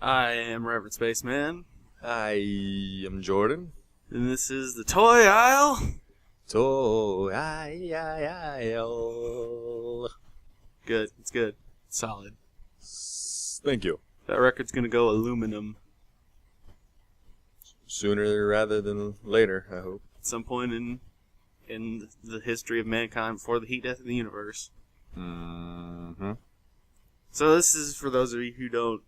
I am Reverend Spaceman. I am Jordan. And this is the Toy Aisle. Toy Aisle. Good. It's good. Solid. Thank you. That record's going to go aluminum. Sooner rather than later, I hope. At some point in the history of mankind before the heat death of the universe. Mm-hmm. So this is for those of you who don't.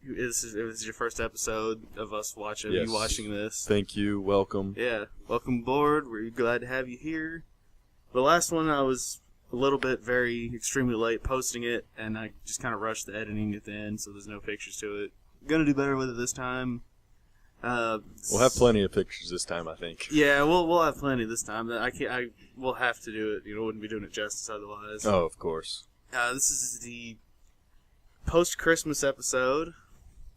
This is your first episode of us watching. Yes. You watching this. Thank you. Welcome. Yeah. Welcome aboard. We're glad to have you here. The last one I was a little bit extremely late posting it, and I just kind of rushed the editing at the end, so there's no pictures to it. Gonna do better with it this time. We'll have plenty of pictures this time, I think. Yeah, we'll have plenty this time. We'll have to do it. Wouldn't be doing it justice otherwise. Oh, of course. This is the post-Christmas episode.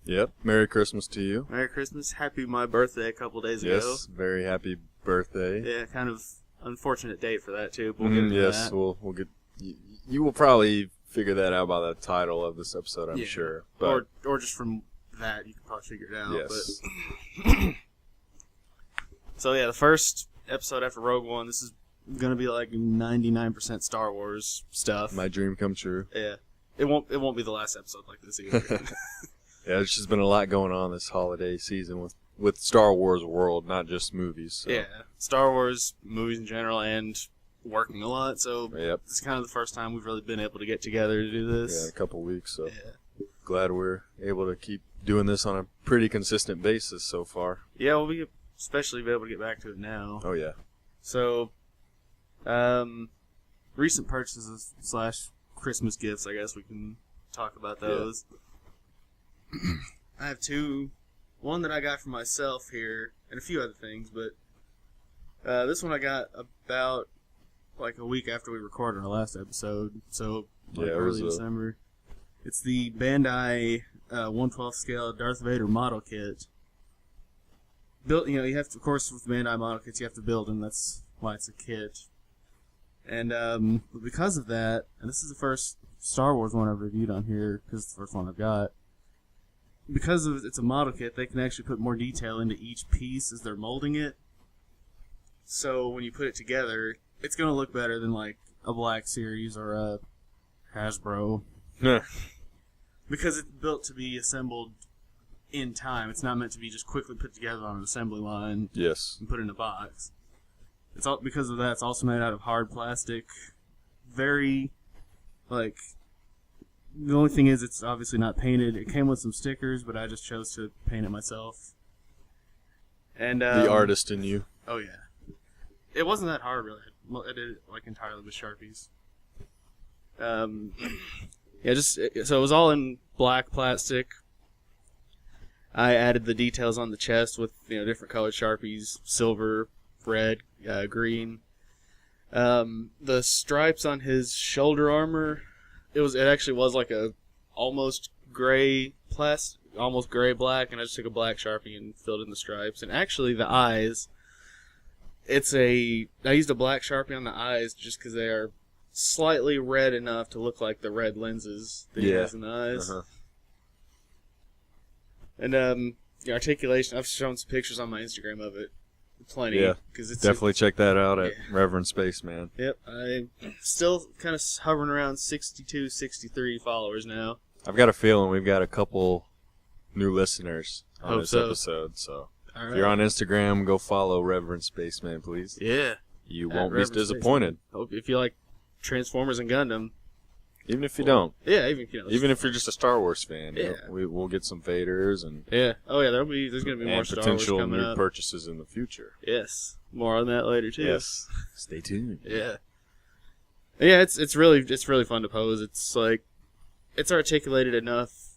Yep. Merry Christmas to you. Merry Christmas. Happy my birthday a couple days ago. Yes. Very happy birthday. Yeah, kind of unfortunate date for that too. But we'll get into yes. that. We'll get. You will probably figure that out by the title of this episode, I'm sure. But or just from that, you can probably figure it out. yes. But so yeah, the first episode after Rogue One. This is gonna be like 99% Star Wars stuff. My dream come true. Yeah, it won't be the last episode like this either. Yeah, there's just been a lot going on this holiday season with Star Wars world, not just movies. So. Yeah, Star Wars movies in general, and working a lot. So Yep. This is kind of the first time we've really been able to get together to do this. Yeah, in a couple weeks. So Yeah. glad we're able to keep doing this on a pretty consistent basis so far. Yeah, we'll be especially be able to get back to it now. Oh yeah. So, recent purchases / Christmas gifts. I guess we can talk about those. Yeah. I have two. One that I got for myself here, and a few other things, but this one I got about like a week after we recorded our last episode, so like early December. It's the Bandai 1/12 scale Darth Vader model kit. Built, you have to, of course, with Bandai model kits, you have to build them. That's why it's a kit. And because of that, and this is the first Star Wars one I've reviewed on here because it's the first one I've got. Because it's a model kit, they can actually put more detail into each piece as they're molding it. So when you put it together, it's going to look better than like a Black Series or a Hasbro. Because it's built to be assembled in time. It's not meant to be just quickly put together on an assembly line. Yes. And put in a box. It's all because of that. It's also made out of hard plastic. Very, like. The only thing is, it's obviously not painted. It came with some stickers, but I just chose to paint it myself. And the artist in you. Oh yeah, it wasn't that hard really. I did it like entirely with Sharpies. Yeah, so it was all in black plastic. I added the details on the chest with different colored Sharpies: silver, red, green. The stripes on his shoulder armor. It actually was like a almost gray black, and I just took a black Sharpie and filled in the stripes. And actually, the eyes, I used a black Sharpie on the eyes just because they are slightly red enough to look like the red lenses that he has in the eyes. Uh-huh. And the articulation, I've shown some pictures on my Instagram of it. Plenty. Yeah, cause it's definitely check that out at Reverend Spaceman. Yep, I'm still kind of hovering around 62, 63 followers now. I've got a feeling we've got a couple new listeners on this episode, so if you're on Instagram, go follow Reverend Spaceman, please. Yeah. You won't be disappointed. Hope if you like Transformers and Gundam. Even if you don't. Yeah, even if you don't. Even if you're just a Star Wars fan. Yeah. We'll get some Vaders and... Yeah. Oh, yeah, there's going to be more Star Wars coming up. And potential new purchases in the future. Yes. More on that later, too. Yes. Stay tuned. Yeah. Yeah, it's really fun to pose. It's like... It's articulated enough,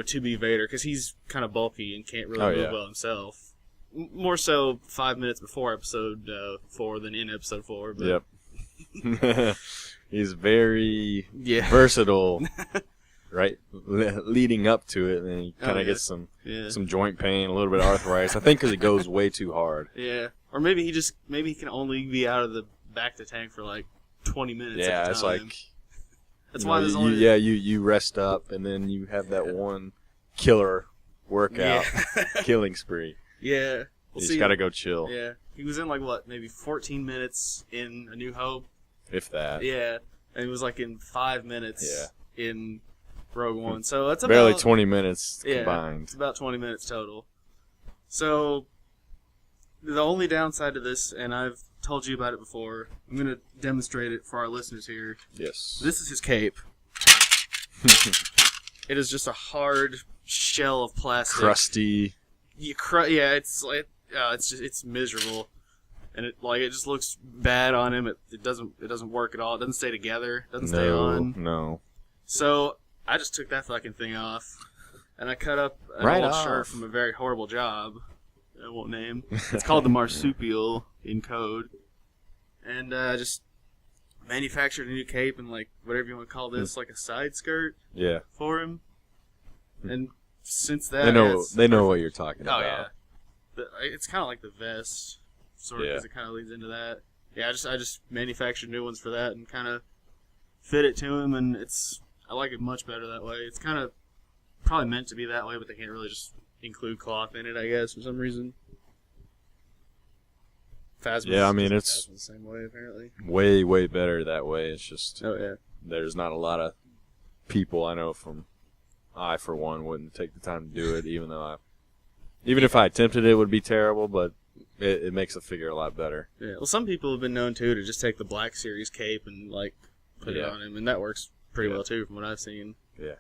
to be Vader, because he's kind of bulky and can't really move well himself. More so 5 minutes before episode 4 than in episode 4. But. Yep. He's very versatile, right? Leading up to it, and then he kind of gets some joint pain, a little bit of arthritis. I think because it goes way too hard. Yeah, or maybe he can only be out of the back to tank for like 20 minutes. Yeah, at a it's time. like that's why there's only you rest up, and then you have that one killer workout, killing spree. Yeah. You just gotta go chill. Yeah. He was in like what, maybe 14 minutes in A New Hope. If that. Yeah. And he was like in 5 minutes in Rogue One. So that's barely about 20 minutes combined. It's about 20 minutes total. So the only downside to this, and I've told you about it before, I'm going to demonstrate it for our listeners here. Yes. This is his cape. It is just a hard shell of plastic. Crusty. It's miserable, and it just looks bad on him. It doesn't work at all. It doesn't stay together. It doesn't stay on. No. So I just took that fucking thing off, and I cut up an old shirt from a very horrible job I won't name. It's called the Marsupial in code, and just manufactured a new cape and like whatever you want to call this, like a side skirt. Yeah. For him, and since that they know what you're talking about. Yeah. It's kind of like the vest, sort of, because it kind of leads into that. Yeah, I just manufactured new ones for that and kind of fit it to him, and I like it much better that way. It's kind of probably meant to be that way, but they can't really just include cloth in it, I guess, for some reason. Phasma's it's the same way, apparently. Way, way better that way. It's just there's not a lot of people I know I, for one, wouldn't take the time to do it, even if I attempted it would be terrible, but it makes the figure a lot better. Yeah, well, some people have been known, too, to just take the Black Series cape and, like, put it on him, and that works pretty well, too, from what I've seen. Yeah.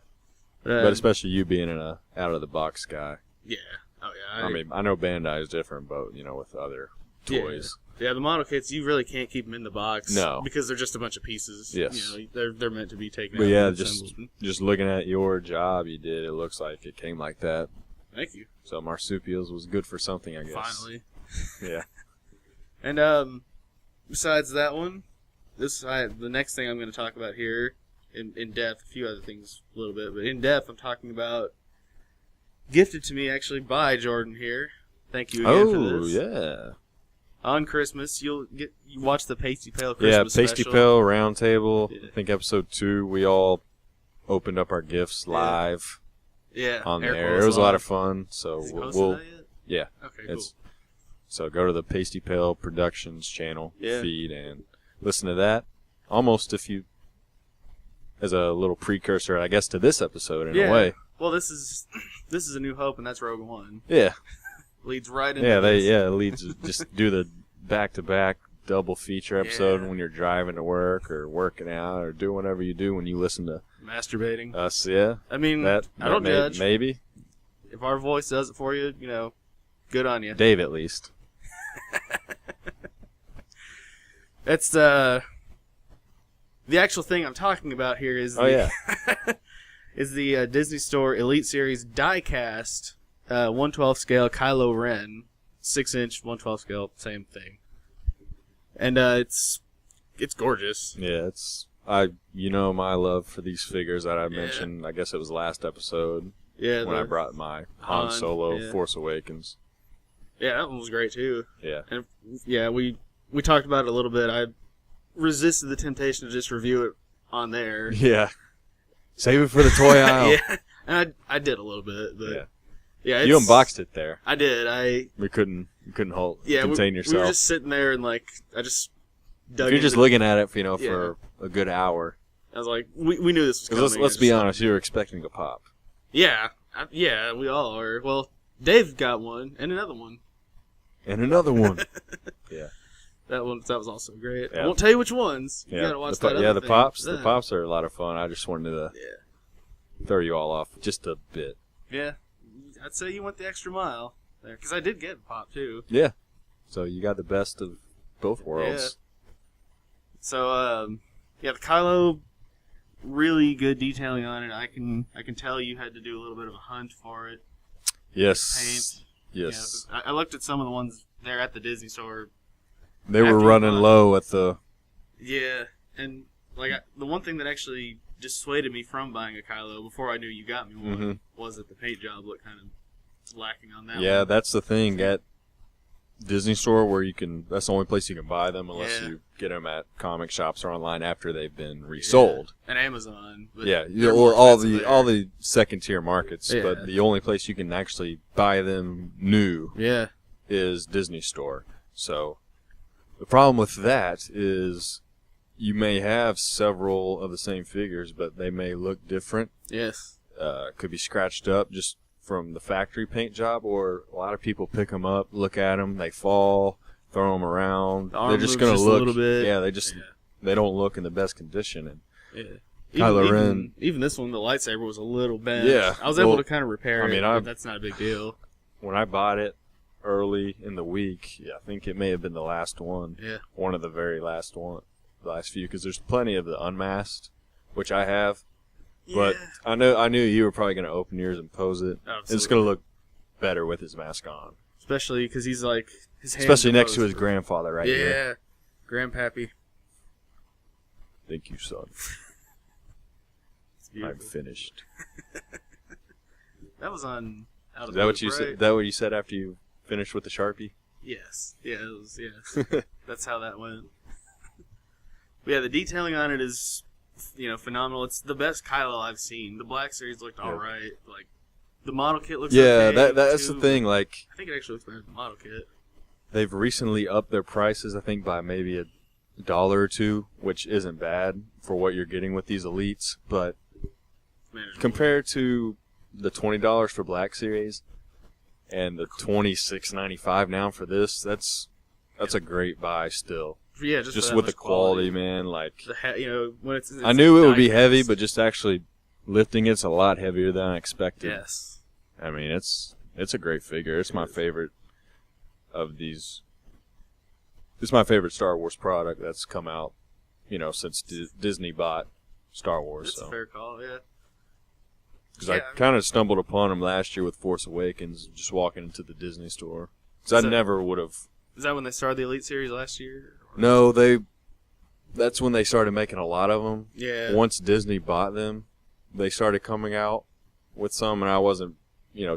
But especially you being an out-of-the-box guy. Yeah. Oh, yeah. I mean, I know Bandai is different, but, with other toys. Yeah, the model kits, you really can't keep them in the box. No. Because they're just a bunch of pieces. Yes. They're meant to be taken out. But yeah, just looking at your job you did, it looks like it came like that. Thank you. So Marsupials was good for something, I guess. Finally. Yeah. And besides that one, the next thing I'm going to talk about here in depth, a few other things a little bit, but in depth I'm talking about gifted to me actually by Jordan here. Thank you again for this. Yeah. On Christmas, you watch the Pasty Pale Christmas special. Pasty Pale Roundtable. Yeah. I think episode 2 we all opened up our gifts live. Yeah, on there. It was a lot of fun. So we'll yeah. Okay, cool. So go to the Pasty Pale Productions channel feed and listen to that. Almost as a little precursor, I guess, to this episode in a way. Well, this is A New Hope, and that's Rogue One. Yeah. Leads right into this. It leads just do the back-to-back double feature episode when you're driving to work or working out or doing whatever you do when you listen to masturbating. Us, yeah. I mean, I don't judge. Maybe. If our voice does it for you, good on you. Dave, at least. That's the actual thing I'm talking about here is is the Disney Store Elite Series die-cast 1/12 scale Kylo Ren, 6-inch 1/12 scale, same thing. And it's gorgeous. Yeah, my love for these figures that I mentioned. I guess it was last episode. Yeah, when I brought my Han Solo Force Awakens. Yeah, that one was great too. Yeah, and we talked about it a little bit. I resisted the temptation to just review it on there. Yeah, save it for the toy aisle. Yeah, and I did a little bit, but you unboxed it there. I did. You couldn't contain yourself. We were just sitting there and I just dug. If you're just looking at it, for a good hour. I was like, we knew this was coming. Let's be honest, you were expecting a pop. Yeah, we all are. Well, Dave got one and another one. And another one. Yeah. That was also great. Yeah. I won't tell you which ones. You gotta watch that. The pops. The pops are a lot of fun. I just wanted to throw you all off just a bit. Yeah, I'd say you went the extra mile there because I did get a pop too. Yeah. So you got the best of both worlds. Yeah. So the Kylo, really good detailing on it. I can tell you had to do a little bit of a hunt for it. Yes. Paint. Yes. I looked at some of the ones there at the Disney Store. They were running low at the... Yeah, and the one thing that actually dissuaded me from buying a Kylo before I knew you got me one was that the paint job looked kind of lacking on that one. Yeah, that's the thing. Disney Store where that's the only place you can buy them unless you get them at comic shops or online after they've been resold. And Amazon. But or all the second tier markets. Yeah. But the only place you can actually buy them new is Disney Store. So the problem with that is you may have several of the same figures, but they may look different. Yes. Could be scratched up just from the factory paint job, or a lot of people pick them up, look at them, they fall, throw them around. They're just going to look. A little bit. Yeah, they don't look in the best condition. And Kylo Ren, even this one, the lightsaber was a little bent. Yeah, I was able to kind of repair it. But that's not a big deal. When I bought it early in the week, I think it may have been the last one. Yeah, one of the very last few, because there's plenty of the unmasked, which I have. But I knew you were probably going to open yours and pose it. Absolutely. It's going to look better with his mask on. Especially because he's like, his hands especially next to his grandfather right here. Yeah, Grandpappy. Thank you, son. I'm finished. That was on Out of Is that what you said? Is that what you said after you finished with the Sharpie? Yes. Yeah, it was, yes. That's how that went. But yeah, the detailing on it is... phenomenal. It's the best Kylo I've seen. The Black Series looked alright. Like, the model kit looks okay. That's the thing. Like, I think it actually looks better than the model kit. They've recently upped their prices, I think, by maybe $1 or $2, which isn't bad for what you're getting with these elites. But compared to the $20 for Black Series and the $26.95 now for this, that's a great buy still. Yeah, just with the quality, man. Like, when it's I knew it would be heavy, but just actually lifting it's a lot heavier than I expected. Yes, I mean it's a great figure. It's my favorite of these. It's my favorite Star Wars product that's come out, since Disney bought Star Wars. That's a fair call, yeah. Because I kind of stumbled upon them last year with Force Awakens, just walking into the Disney store. Because I never would have. Is that when they started the Elite Series last year? No, that's when they started making a lot of them. Yeah. Once Disney bought them, they started coming out with some, and I wasn't,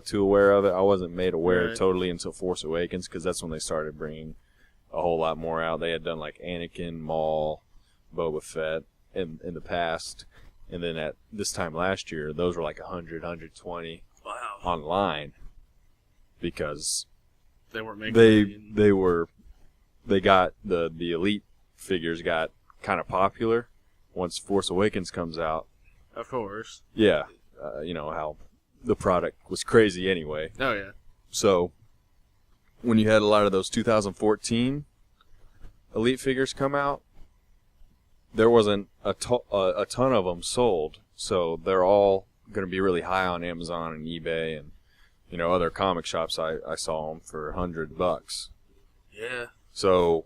too aware of it. I wasn't made aware totally until Force Awakens, because that's when they started bringing a whole lot more out. They had done like Anakin, Maul, Boba Fett in the past, and then at this time last year, those were like 100, 120 online, because they weren't making they got the Elite figures got kind of popular once Force Awakens comes out. Of course. Yeah. How the product was crazy anyway. Oh, yeah. So, when you had a lot of those 2014 Elite figures come out, there wasn't a ton of them sold. So, they're all going to be really high on Amazon and eBay and, other comic shops. I saw them for $100. Yeah. So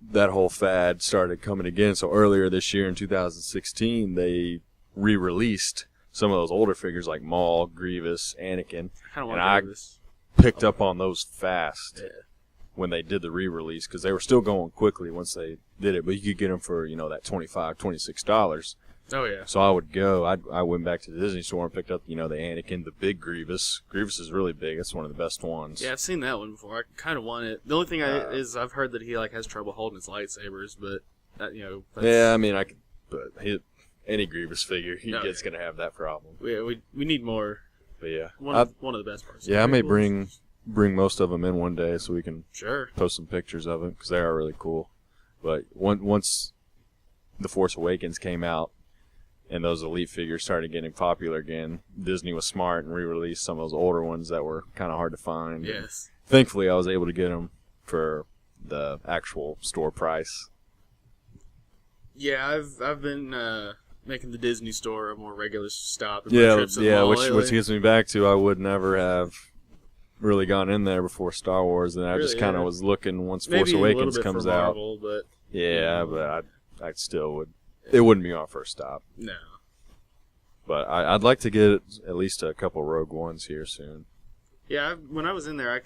that whole fad started coming again. So earlier this year in 2016, they re-released some of those older figures like Maul, Grievous, Anakin. I picked up on those fast when they did the re-release, because they were still going quickly once they did it. But you could get them for, that $25, $26. Oh, yeah. So I would go. I went back to the Disney store and picked up, the Anakin, the big Grievous. Grievous is really big. It's one of the best ones. Yeah, I've seen that one before. I kind of want it. The only thing is I've heard that he has trouble holding his lightsabers, but that, that's... Yeah, I mean, any Grievous figure he gets going to have that problem. Yeah, we need more. But yeah, one of the best parts. Yeah, I may bring most of them in one day so we can sure post some pictures of them, because they are really cool. But once The Force Awakens came out, and those Elite figures started getting popular again, Disney was smart and re-released some of those older ones that were kind of hard to find. Yes. And thankfully, I was able to get them for the actual store price. Yeah, I've been making the Disney store a more regular stop. Which gets me back to I would never have really gone in there before Star Wars, and I just kind of was looking once Force Awakens comes out. Marvel, but I still would. It wouldn't be our first stop. No. But I'd like to get at least a couple Rogue Ones here soon. Yeah, when I was in there, I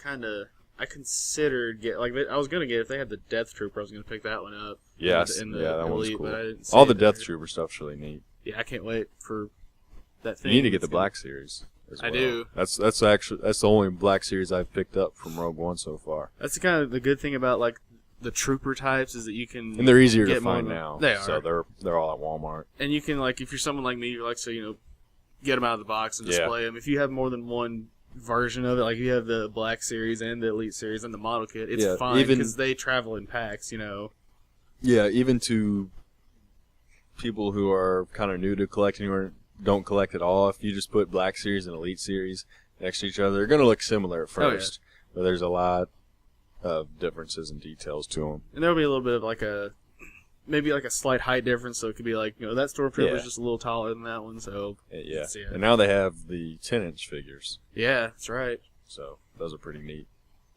considered I was gonna get, if they had the Death Trooper, I was gonna pick that one up. Yes, that Elite, one's cool. But I didn't all the Death Trooper stuff's really neat. Yeah, I can't wait for that thing. You need to get the Black Series. as well. I do. That's the only Black Series I've picked up from Rogue One so far. That's the kind of the good thing about like the trooper types is that you can, and they're easier get to find now. They are. So they're all at Walmart. And you can, like, if you're someone like me, you like get them out of the box and display them. If you have more than one version of it, like you have the Black Series and the Elite Series and the model kit, it's fine because they travel in packs. Yeah, even to people who are kind of new to collecting or don't collect at all, if you just put Black Series and Elite Series next to each other, they're going to look similar at first, but there's a lot of differences and details to them. And there'll be a little bit of like maybe like a slight height difference, so it could be like, that Stormtrooper's just a little taller than that one, so... Yeah, and now they have the 10-inch figures. Yeah, that's right. So, those are pretty neat.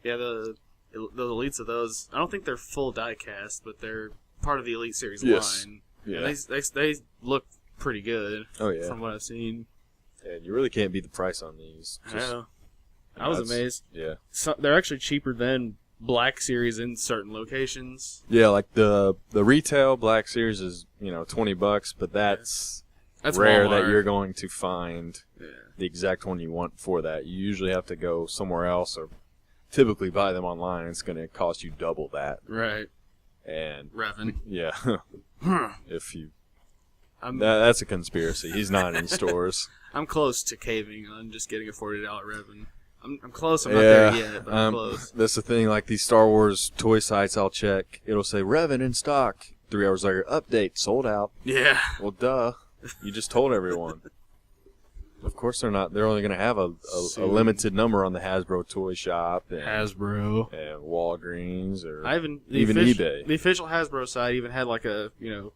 Yeah, the Elites of those, I don't think they're full die-cast, but they're part of the Elite Series line. Yeah. And they look pretty good from what I've seen. Yeah, you really can't beat the price on these. I was amazed. Yeah. So, they're actually cheaper than Black Series in certain locations. Yeah, like the retail Black Series is, $20, but that's rare Walmart. that you're going to find the exact one you want for that. You usually have to go somewhere else or typically buy them online. It's going to cost you double that. Right. And Revan. Yeah. If you that's a conspiracy. He's not in stores. I'm close to caving on just getting a $40 Revan. I'm close. I'm not there yet, but I'm close. That's the thing. Like these Star Wars toy sites, I'll check. It'll say Revan in stock. 3 hours later, update sold out. Yeah. Well, duh. You just told everyone. Of course they're not. They're only going to have a limited number on the Hasbro toy shop. And Walgreens or even eBay. The official Hasbro site even had like a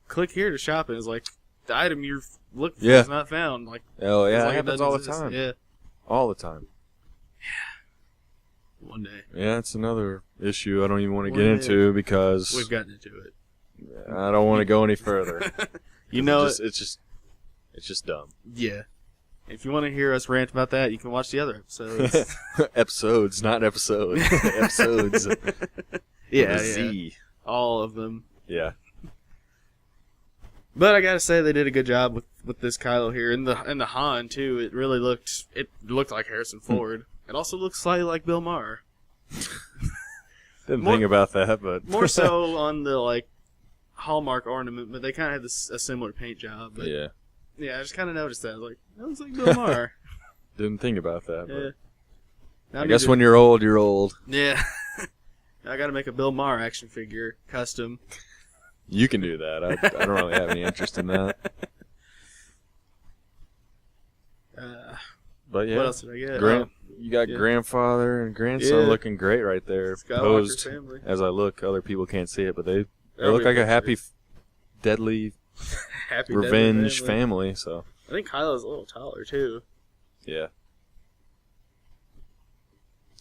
click here to shop, and it's like the item you're looking for is not found. Like it happens all the time. Yeah. All the time. Yeah. One day. Yeah, it's another issue I don't even want to get into because we've gotten into it. I don't want to go any further. It's just dumb. Yeah. If you want to hear us rant about that, you can watch the other episodes. Episodes, not episodes. Episodes. Yeah. Z. All of them. Yeah. But I gotta say they did a good job with this Kylo here, and the Han too. It really looked like Harrison Ford. It also looks slightly like Bill Maher. Didn't think about that, but more so on the Hallmark ornament, but they kind of had a similar paint job. But yeah, I just kind of noticed that. I was like, that looks like Bill Maher. Didn't think about that. But I guess when you're old, you're old. Yeah. I got to make a Bill Maher action figure, custom. You can do that. I don't really have any interest in that. But yeah, what else did I get? You got grandfather and grandson looking great right there. Posed family. As I look, other people can't see it, but they look like a happy, deadly, revenge family. So I think Kylo's a little taller too. Yeah.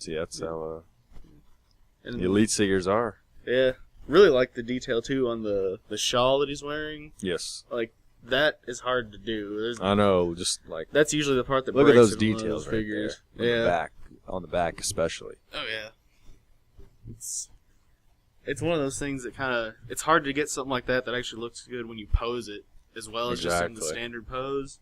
See, that's how the Elite figures are. Yeah. Really like the detail too on the shawl that he's wearing. Yes. Like that is hard to do. I know, just like that's usually the part that look breaks at those in details those right figures. there. On the back especially. Oh yeah. It's one of those things that it's hard to get something like that actually looks good when you pose it as well as just in the standard pose.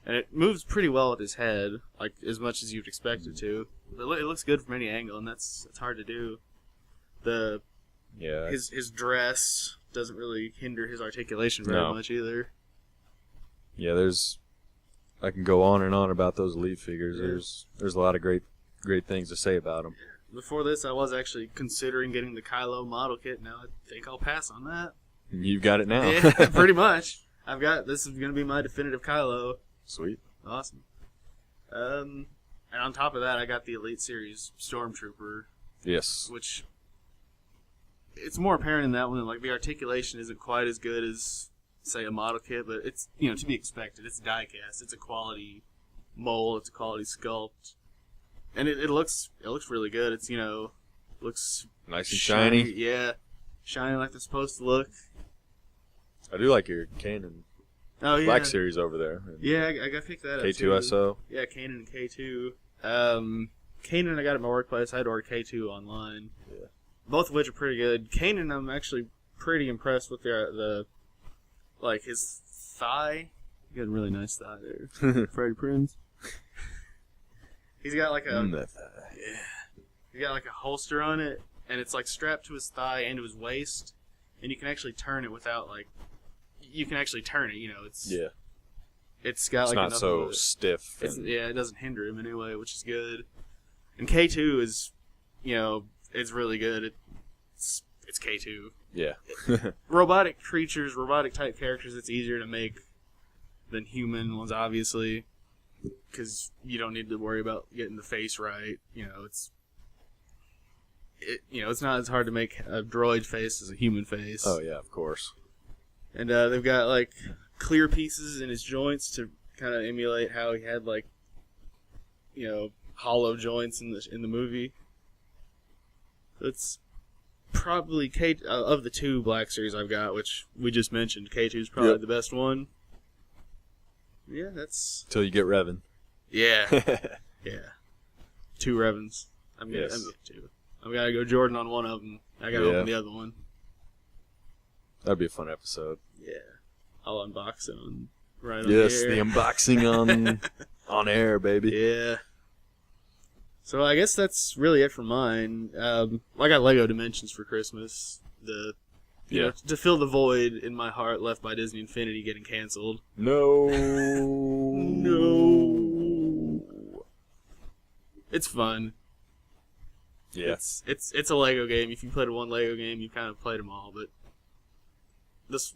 And it moves pretty well with his head, like as much as you'd expect it to. But it looks good from any angle, and it's hard to do. His dress doesn't really hinder his articulation very much either. Yeah, I can go on and on about those Elite figures. Yeah. There's a lot of great things to say about them. Before this, I was actually considering getting the Kylo model kit. Now I think I'll pass on that. You've got it now. Yeah, pretty much. This is going to be my definitive Kylo. Sweet. Awesome. And on top of that, I got the Elite Series Stormtrooper. Yes. Which, it's more apparent in that one. Like, the articulation isn't quite as good as, say, a model kit, but it's, to be expected. It's die cast. It's a quality mold. It's a quality sculpt. And it looks really good. It's, looks nice and shiny. Yeah. Shiny like they're supposed to look. I do like your Kanan Black Series over there. Yeah, I got to pick that up. K2SO. Yeah, Kanan and K2. Kanan I got at my workplace. I had to order K2 online. Yeah. Both of which are pretty good. Kanan, I'm actually pretty impressed with the his thigh. He got a really nice thigh there. Freddie Prinze. He's got like a he got like a holster on it, and it's like strapped to his thigh and to his waist, and you can actually turn it without like you can actually turn it. You know, it's It's got like not so stiff. It doesn't hinder him in any way, which is good. And K2 is, you know, it's really good. It's K2. Yeah. Robotic creatures, robotic type characters, it's easier to make than human ones, obviously, because you don't need to worry about getting the face right. You know, it's not as hard to make a droid face as a human face. Oh yeah, of course. And they've got like clear pieces in his joints to kind of emulate how he had like, you know, hollow joints in the movie. It's probably of the two Black Series I've got, which we just mentioned. K2 is probably the best one. Yeah, that's till you get Revan. Yeah, yeah. 2 Revans. I'm getting 2. I've got to go Jordan on one of them. I got to open the other one. That'd be a fun episode. Yeah, I'll unbox it on on the unboxing on air, baby. Yeah. So I guess that's really it for mine. I got Lego Dimensions for Christmas. You know, to fill the void in my heart left by Disney Infinity getting canceled. No. It's fun. Yeah. It's a Lego game. If you played one Lego game, you kind of played them all. But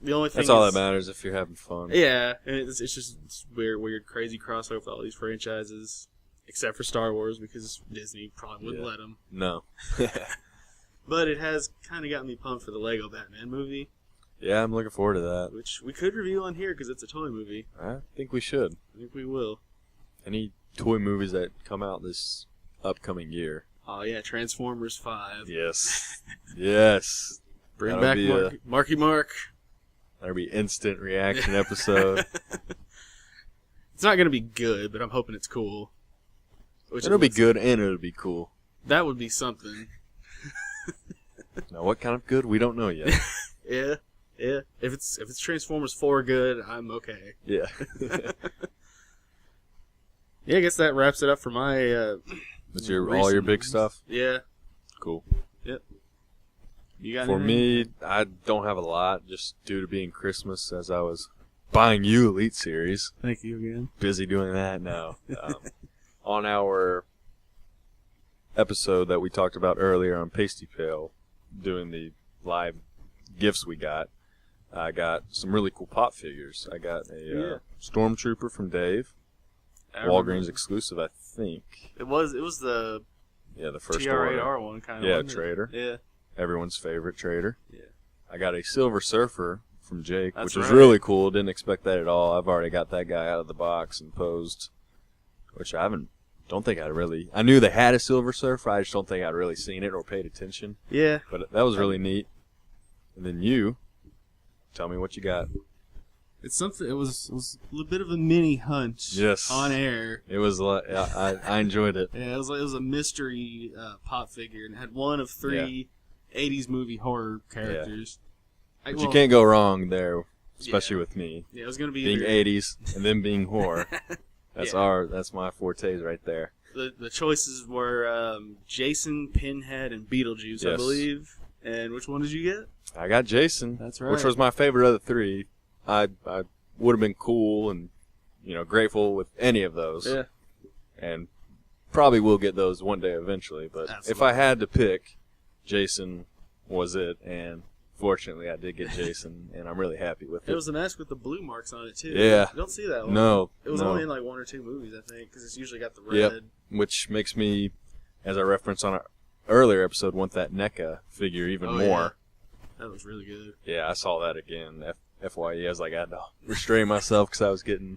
the only thing that's all that matters if you're having fun. Yeah, and it's just weird, crazy crossover with all these franchises. Except for Star Wars, because Disney probably wouldn't let them. No. But it has kind of got me pumped for the Lego Batman movie. Yeah, I'm looking forward to that. Which we could review on here, because it's a toy movie. I think we should. I think we will. Any toy movies that come out this upcoming year? Oh, yeah, Transformers 5. Yes. Yes. Bring back Marky Mark. That'll be instant reaction episode. It's not going to be good, but I'm hoping it's cool. It'll be good and it'll be cool. That would be something. Now, what kind of good? We don't know yet. Yeah. If it's Transformers 4 good, I'm okay. Yeah. Yeah, I guess that wraps it up for my. That's all your big stuff. Yeah. Cool. Yep. You got For me, I don't have a lot, just due to being Christmas, as I was buying you Elite Series. Thank you again. Busy doing that now. On our episode that we talked about earlier on Pasty Pail, doing the live gifts we got, I got some really cool pop figures. I got a Stormtrooper from Dave, Walgreens exclusive, I think. It was the first TR8R one kind of. Yeah, Trader. Yeah, everyone's favorite Trader. Yeah, I got a Silver Surfer from Jake, which was really cool. Didn't expect that at all. I've already got that guy out of the box and posed, which I knew they had a Silver Surfer. I just don't think I'd really seen it or paid attention. Yeah. But that was really neat. And then you, tell me what you got. It's something. It was a little bit of a mini hunt. Yes. On air. It was. I enjoyed it. Yeah, it was a mystery pop figure, and it had one of 3 '80s movie horror characters. Yeah. But you can't go wrong there, especially with me. Yeah, it was going to be being 80s and then being horror. That's my fortes right there. The choices were Jason, Pinhead, and Beetlejuice, I believe. And which one did you get? I got Jason. That's right. Which was my favorite of the 3. I would have been cool and grateful with any of those. Yeah. And probably will get those one day eventually. But if I had to pick, Jason was it, and fortunately, I did get Jason, and I'm really happy with it. It was the mask with the blue marks on it, too. Yeah. You don't see that one. No. It was only in like 1 or 2 movies, I think, because it's usually got the red. Yep. Which makes me, as I referenced on our earlier episode, want that NECA figure even more. Yeah. That looks really good. Yeah, I saw that again. FYE, I was like, I had to restrain myself because I was getting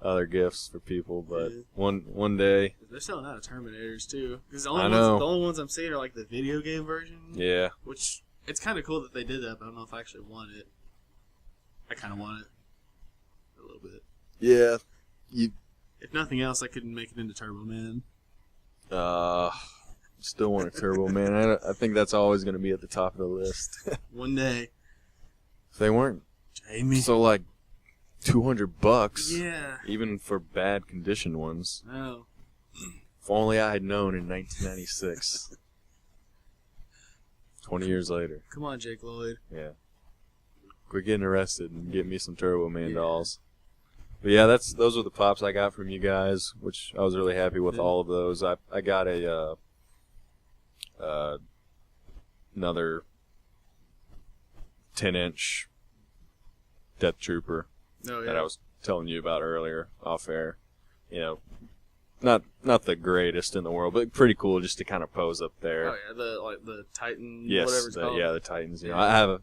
other gifts for people, but one day... They're selling out of Terminators, too. Because the only ones I'm seeing are like the video game version. Yeah. Which... It's kind of cool that they did that, but I don't know if I actually want it. I kind of want it. A little bit. Yeah. If nothing else, I couldn't make it into Turbo Man. Still want a Turbo Man. I think that's always going to be at the top of the list. One day. If they weren't so like $200. Yeah. Even for bad conditioned ones. Oh. If only I had known in 1996. 20 years later. Come on, Jake Lloyd. Yeah. Quit getting arrested and get me some Turbo Man dolls. But yeah, those are the pops I got from you guys, which I was really happy with all of those. I got a another 10-inch Death Trooper that I was telling you about earlier off air. You know, not the greatest in the world, but pretty cool just to kind of pose up there. Oh yeah, the Titan, yes, whatever it's called. Yeah, the Titans. You know, I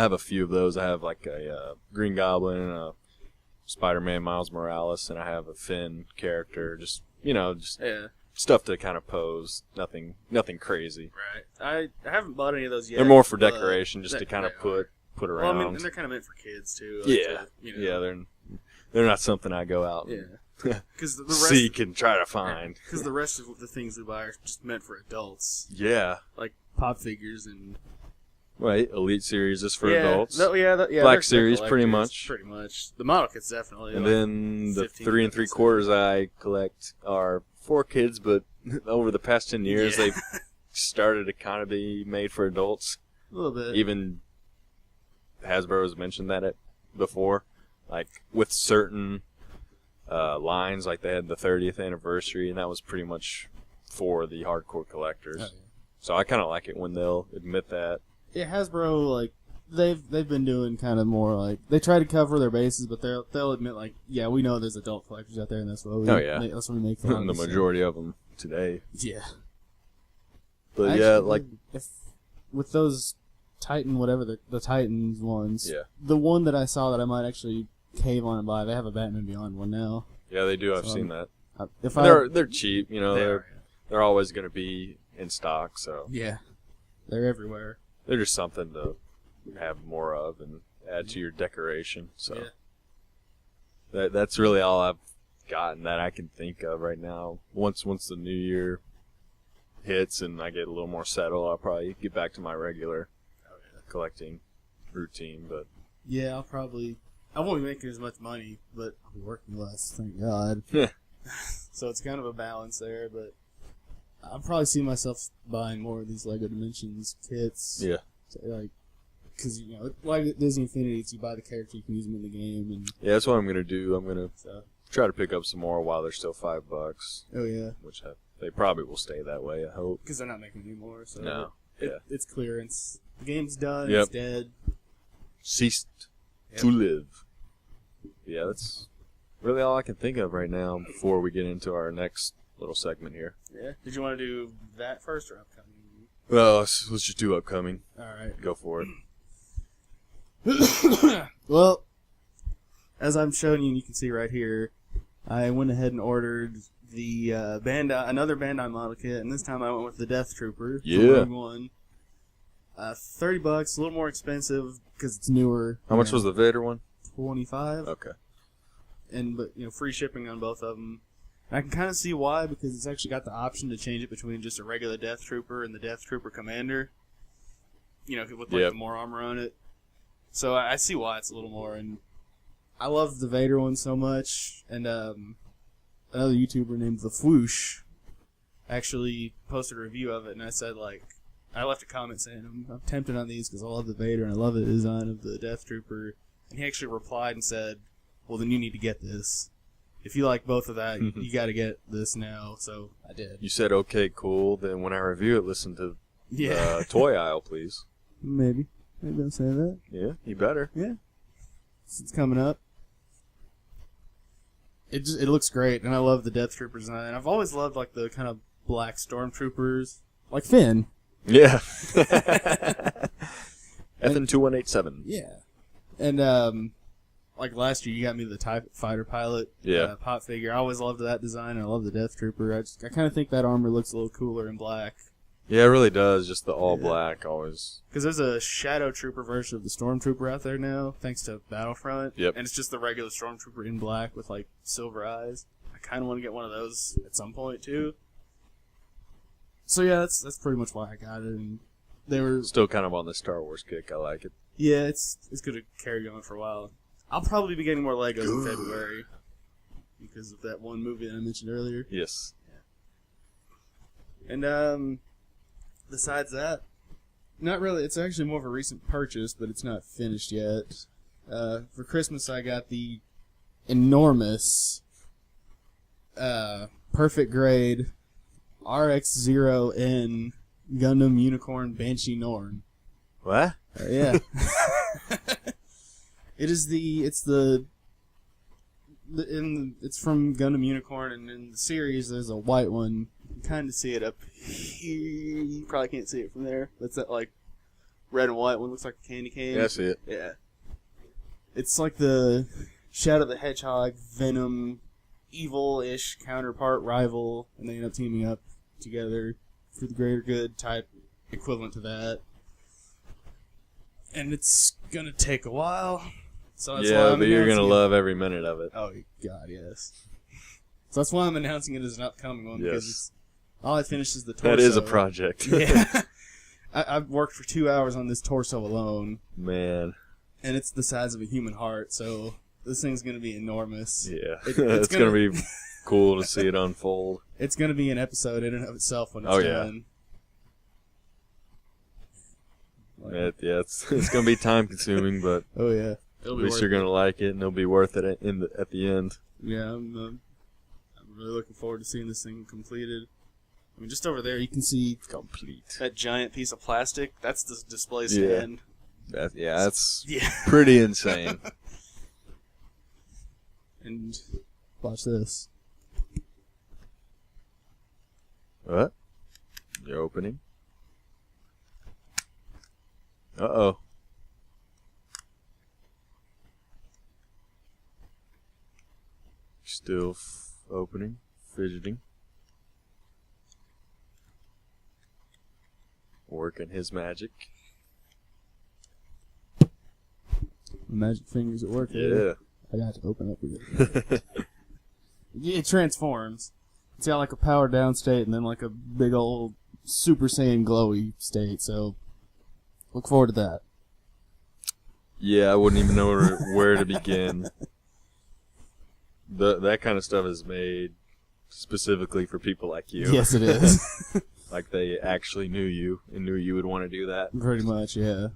have a few of those. I have like a Green Goblin, a Spider-Man Miles Morales, and I have a Finn character. Just stuff to kind of pose. Nothing crazy. Right. I haven't bought any of those yet. They're more for decoration, just to kind of put around. Well, I mean, and they're kind of meant for kids too. They're not something I go out. Because the rest seek and try to find. Because the rest of the things we buy are just meant for adults. Yeah. Like pop figures and. Right, Elite Series is for adults. Black Series, pretty much. Pretty much. The model kits definitely. And then the 3 3/4 I collect are for kids, but over the past 10 years they've started to kind of be made for adults. A little bit. Even Hasbro has mentioned that before, like with certain lines, like they had the 30th anniversary, and that was pretty much for the hardcore collectors. Oh, yeah. So I kind of like it when they'll admit that. Yeah, Hasbro, like, they've been doing kind of more, like, they try to cover their bases, but they'll admit, like, yeah, we know there's adult collectors out there, and that's what we that's what we make fun of. The majority of them today. Yeah. But if with those Titan, whatever, the Titans ones, the one that I saw that I might actually cave on and buy, they have a Batman Beyond one now. Yeah, they do. I've seen that. They're cheap, you know, they're always going to be in stock, so. Yeah. They're everywhere. They're just something to have more of and add to your decoration. So that's really all I've gotten that I can think of right now. Once the new year hits and I get a little more settled, I'll probably get back to my regular collecting routine. But yeah, I won't be making as much money, but I'll be working less. Thank God. So it's kind of a balance there, but. I'll probably see myself buying more of these LEGO Dimensions kits. Yeah. Like, because, you know, like Disney Infinity, you buy the character, you can use them in the game. And yeah, that's what I'm going to do. I'm going to try to pick up some more while they're still $5. Oh, yeah. Which they probably will stay that way, I hope. Because they're not making any more. So no. It's clearance. The game's done. It's dead. Ceased to live. Yeah, that's really all I can think of right now before we get into our next little segment here. Yeah. Did you want to do that first or upcoming? Well, let's just do upcoming. All right. Go for it. Well, as I'm showing you, and you can see right here, I went ahead and ordered the another Bandai model kit, and this time I went with the Death Trooper. Yeah. One. $30, a little more expensive because it's newer. How much was the Vader one? $25. Okay. But free shipping on both of them. I can kind of see why, because it's actually got the option to change it between just a regular Death Trooper and the Death Trooper Commander. With the more armor on it. So I see why it's a little more. And I love the Vader one so much. And another YouTuber named The Fwoosh actually posted a review of it, and I said, I left a comment saying, I'm tempted on these because I love the Vader and I love the design of the Death Trooper. And he actually replied and said, well, then you need to get this. If you like both of that, you got to get this now. So I did. You said, okay, cool. Then when I review it, listen to the toy aisle, please. Maybe I'll say that. Yeah, you better. Yeah. It's coming up. It looks great, and I love the Death Trooper design. I've always loved the kind of black stormtroopers, like Finn. Yeah. FN2187. Yeah. And last year, you got me the TIE Fighter pilot pop figure. I always loved that design, and I love the Death Trooper. I kind of think that armor looks a little cooler in black. Yeah, it really does. Just the all black always. Because there's a Shadow Trooper version of the Stormtrooper out there now, thanks to Battlefront. Yep. And it's just the regular Stormtrooper in black with silver eyes. I kind of want to get one of those at some point too. So yeah, that's pretty much why I got it. And they were still kind of on the Star Wars kick. I like it. Yeah, it's going to carry going for a while. I'll probably be getting more Legos in February because of that one movie that I mentioned earlier. Yes. Yeah. And besides that, not really. It's actually more of a recent purchase, but it's not finished yet. For Christmas, I got the enormous, perfect grade RX-0N Gundam Unicorn Banshee Norn. What? Yeah. It's from Gundam Unicorn, and in the series there's a white one. You can kind of see it up here. You probably can't see it from there. That's that like red and white one. Looks like a candy cane. Yeah, I see it. Yeah. It's like the Shadow the Hedgehog, Venom, evil-ish counterpart rival, and they end up teaming up together for the greater good type equivalent to that. And it's gonna take a while. So that's why but you're gonna love every minute of it. Oh God, yes. So that's why I'm announcing it as an upcoming one, because it's, all I finished is the torso. That is a project. Yeah. I've worked for 2 hours on this torso alone. Man. And it's the size of a human heart, so this thing's gonna be enormous. Yeah. It's gonna be cool to see it unfold. It's gonna be an episode in and of itself when it's done. It's gonna be time consuming, but oh yeah, at least you're gonna like it, and it'll be worth it at the end. Yeah, I'm really looking forward to seeing this thing completed. I mean, just over there you can see complete that giant piece of plastic. That's the display stand. That's pretty insane. And watch this. What? You're opening? Uh-oh. Still opening, fidgeting. Working his magic. Magic fingers at work. Yeah. I got to open up with it. It transforms. It's got like a powered down state and then like a big old Super Saiyan glowy state, so look forward to that. Yeah, I wouldn't even know where to begin. That kind of stuff is made specifically for people like you. Yes, it is. Like they actually knew you and knew you would want to do that. Pretty much, yeah.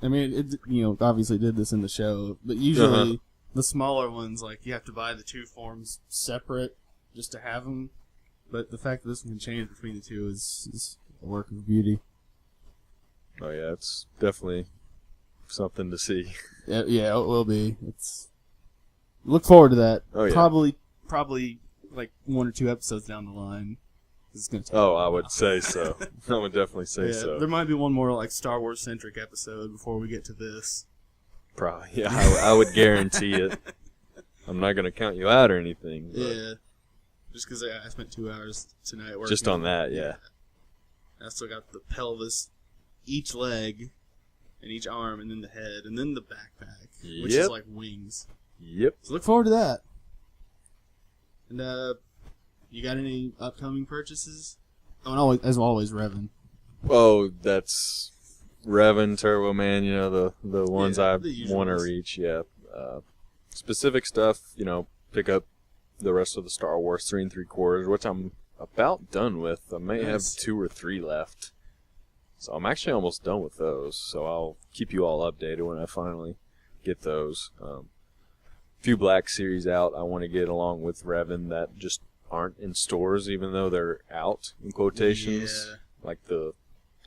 I mean, it obviously did this in the show, but usually the smaller ones, like, you have to buy the two forms separate just to have them. But the fact that this one can change between the two is a work of beauty. Oh yeah, it's definitely something to see. Yeah, it will be. Look forward to that. Oh yeah. Probably like 1 or 2 episodes down the line. It's gonna take I would say so. I would definitely say so. There might be one more like Star Wars centric episode before we get to this. Probably. Yeah, I would guarantee it. I'm not gonna count you out or anything. Yeah. Just because I spent 2 hours tonight working. Just on that, yeah. I still got the pelvis, each leg, and each arm, and then the head, and then the backpack, which is like wings. Yep. So look forward to that. And you got any upcoming purchases? Oh, and always, as always, Revan. Oh, that's Revan, Turbo Man. You know the ones I want to reach. Yeah. Specific stuff. Pick up the rest of the Star Wars 3 3/4, which I'm about done with. I may have 2 or 3 left. So I'm actually almost done with those. So I'll keep you all updated when I finally get those. Few Black Series out I want to get along with Revan that just aren't in stores, even though they're out in quotations. Yeah. Like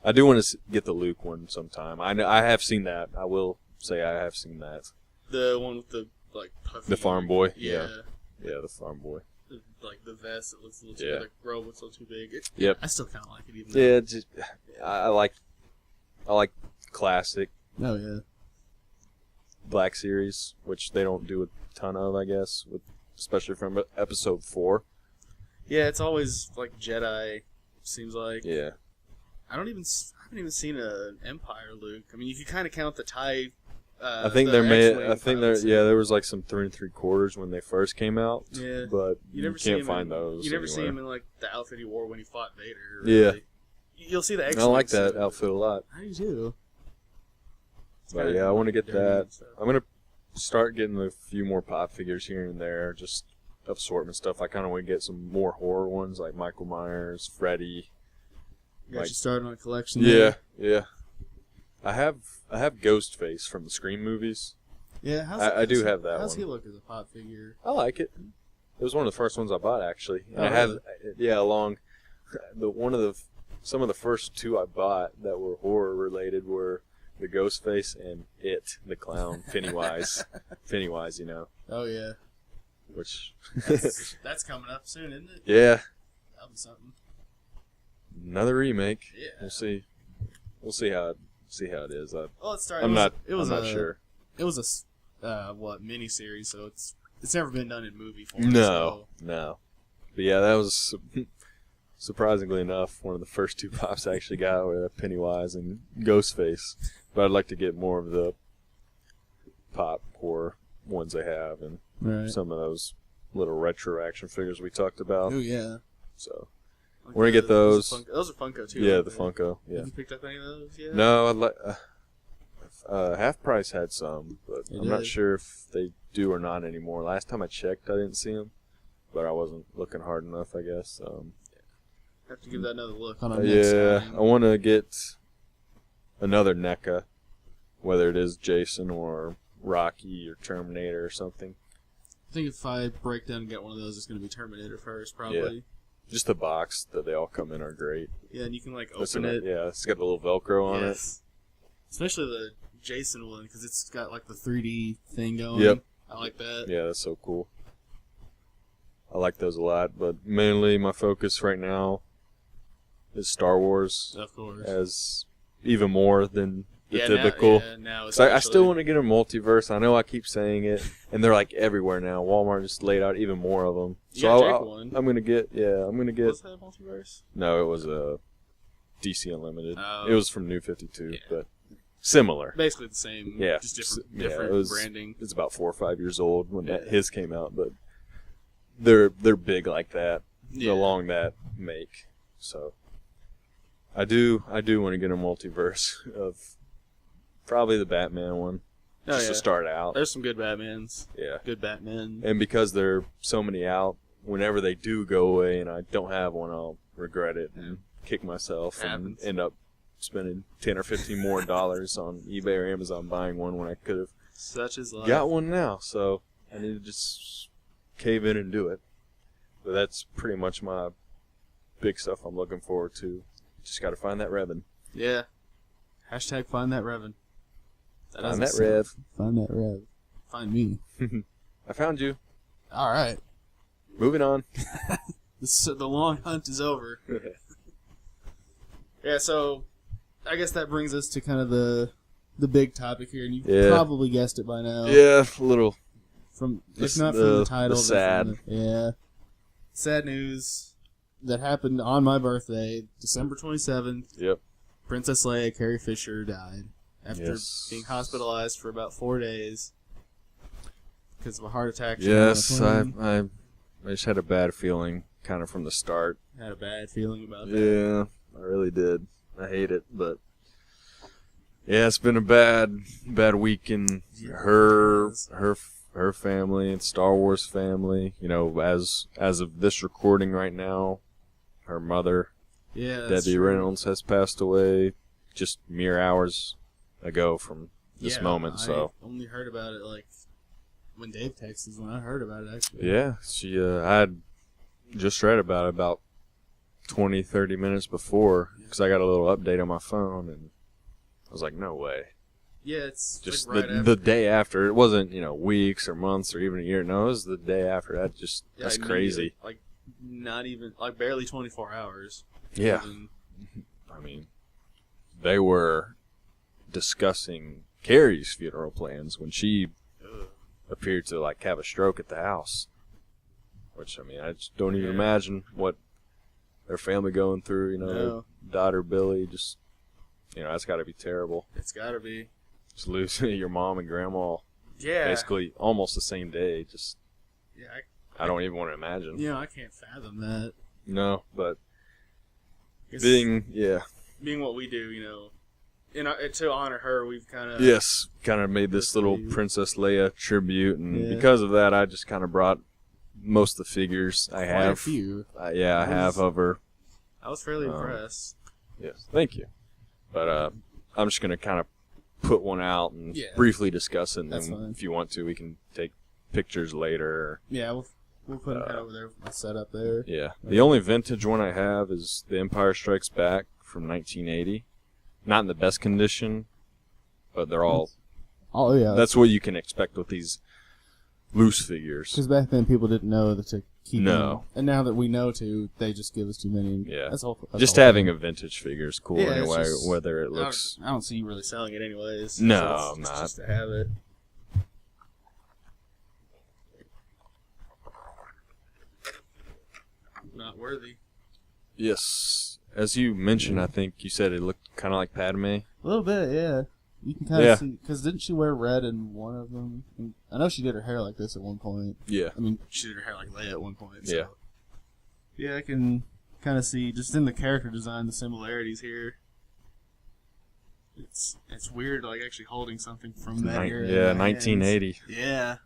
I do want to get the Luke one sometime. I have seen that. I will say I have seen that. The one with the like puffy. The farm boy. Yeah. Yeah, the farm boy. Like the vest that looks a little too, like robe looks a little too big. Yep. I still kind of like it even though. Yeah, I like classic. Oh yeah. Black Series, which they don't do a ton of, I guess, especially from episode 4. Yeah, it's always like Jedi. Seems like. Yeah. I haven't even seen an Empire Luke. I mean, you can kind of count the TIE. I think there was like some 3 3/4 when they first came out. Yeah. But you can't find those. You never see him in like the outfit he wore when he fought Vader. Really. Yeah. You'll see the X-Wing. I like that outfit a lot. I do too. But yeah, I want to get that. I'm gonna start getting a few more pop figures here and there. Just assortment stuff. I kind of want to get some more horror ones like Michael Myers, Freddy. Got you started on a collection. Yeah, yeah. I have Ghostface from the Scream movies. Yeah, I do have that one. How's he look as a pop figure? I like it. It was one of the first ones I bought, actually. And I have, along some of the first two I bought that were horror related were the Ghostface and It, the clown, Pennywise. Pennywise, you know. Oh yeah. Which that's coming up soon, isn't it? Yeah. That'll be something. Another remake. Yeah. We'll see. We'll see how it is. I'm not It sure. was a mini series, so it's never been done in movie form. No. But yeah, that was surprisingly enough one of the first two pops I actually got were Pennywise and Ghostface. But I'd like to get more of the pop horror ones they have and some of those little retro action figures we talked about. Oh yeah. So we're gonna get those. Those are Funko too. Yeah, the Funko. Yeah. Have you picked up any of those yet? No, I'd like. Half Price had some, but I'm not sure if they do or not anymore. Last time I checked, I didn't see them, but I wasn't looking hard enough, I guess. Have to give that another look. I want to get another NECA, whether it is Jason or Rocky or Terminator or something. I think if I break down and get one of those, it's going to be Terminator first, probably. Yeah. Just the box that they all come in are great. Yeah, and you can open it. Yeah, it's got the little Velcro on it. Especially the Jason one, because it's got the 3D thing going. Yep. I like that. Yeah, that's so cool. I like those a lot, but mainly my focus right now is Star Wars. Of course. As even more than the Now typical. it's I still want to get a multiverse. I know I keep saying it, and they're everywhere now. Walmart just laid out even more of them. So I'm gonna get. Was that a multiverse? No, it was a DC Unlimited. Oh. It was from New 52, but similar. Basically the same. Yeah, just different branding. It's about 4 or 5 years old when his came out, but they're big like that along that make. So I do want to get a multiverse of probably the Batman one to start out. There's some good Batmans. Yeah, good Batman. And because there are so many out, whenever they do go away and I don't have one, I'll regret it and kick myself and end up spending $10 or $15 more on eBay or Amazon buying one when I could have such as life. Got one now, so I need to just cave in and do it. But that's pretty much my big stuff I'm looking forward to. Just got to find that Revan. Yeah. Hashtag find that Revan. Find that Rev. Find that Rev. Find me. I found you. All right. Moving on. The long hunt is over. Yeah, so I guess that brings us to kind of the big topic here, and you probably guessed it by now. Yeah, a little. If not from the title. Sad. Sad news that happened on my birthday, December 27th. Yep. Princess Leia, Carrie Fisher, died after being hospitalized for about 4 days because of a heart attack. Yes, I just had a bad feeling kind of from the start. Had a bad feeling about that. Yeah, I really did. I hate it, but yeah, it's been a bad week in her family and Star Wars family. You know, as of this recording right now, her mother, Debbie Reynolds, has passed away just mere hours ago from this moment. So I only heard about it when Dave texted when I heard about it. Actually, yeah, she I had just read about it about 20, 30 minutes before because I got a little update on my phone and I was like, no way. Yeah, it's just right the day after. It wasn't weeks or months or even a year. No, it was the day after. That's crazy. Not even barely 24 hours. Yeah, I mean, they were discussing Carrie's funeral plans when she appeared to have a stroke at the house. Which, I mean, I just don't even imagine what their family going through. Their daughter Billy, just that's got to be terrible. It's got to be. Just losing your mom and grandma. Yeah. Basically, almost the same day. Just. Yeah. I don't even want to imagine. I can't fathom that. No, but being what we do, to honor her, we've kind of made this little Princess Leia tribute, and because of that, I just kind of brought most of the figures I have. Quite a few. Yeah, I have over. I was fairly impressed. Yes, thank you. But I'm just gonna kind of put one out and briefly discuss it. And then if you want to, we can take pictures later. Yeah, we'll put it over there with my setup there. Yeah, the only vintage one I have is The Empire Strikes Back from 1980. Not in the best condition, but they're all. Oh yeah, that's what you can expect with these loose figures. Because back then people didn't know that to keep them. And now that we know to, they just give us too many. Yeah, that's just having a vintage figure is cool anyway, just, whether it looks. I don't see you really selling it anyways. No, I'm not. Just to have it. Not worthy. Yes, as you mentioned, I think you said it looked kind of like Padme. A little bit, yeah. You can kind of see, because didn't she wear red in one of them? I know she did her hair like this at one point. Yeah. I mean, she did her hair like Leia at one point. So. Yeah. Yeah, I can kind of see, just in the character design, the similarities here. It's weird, like, actually holding something from that era. Yeah, 1980. Yeah.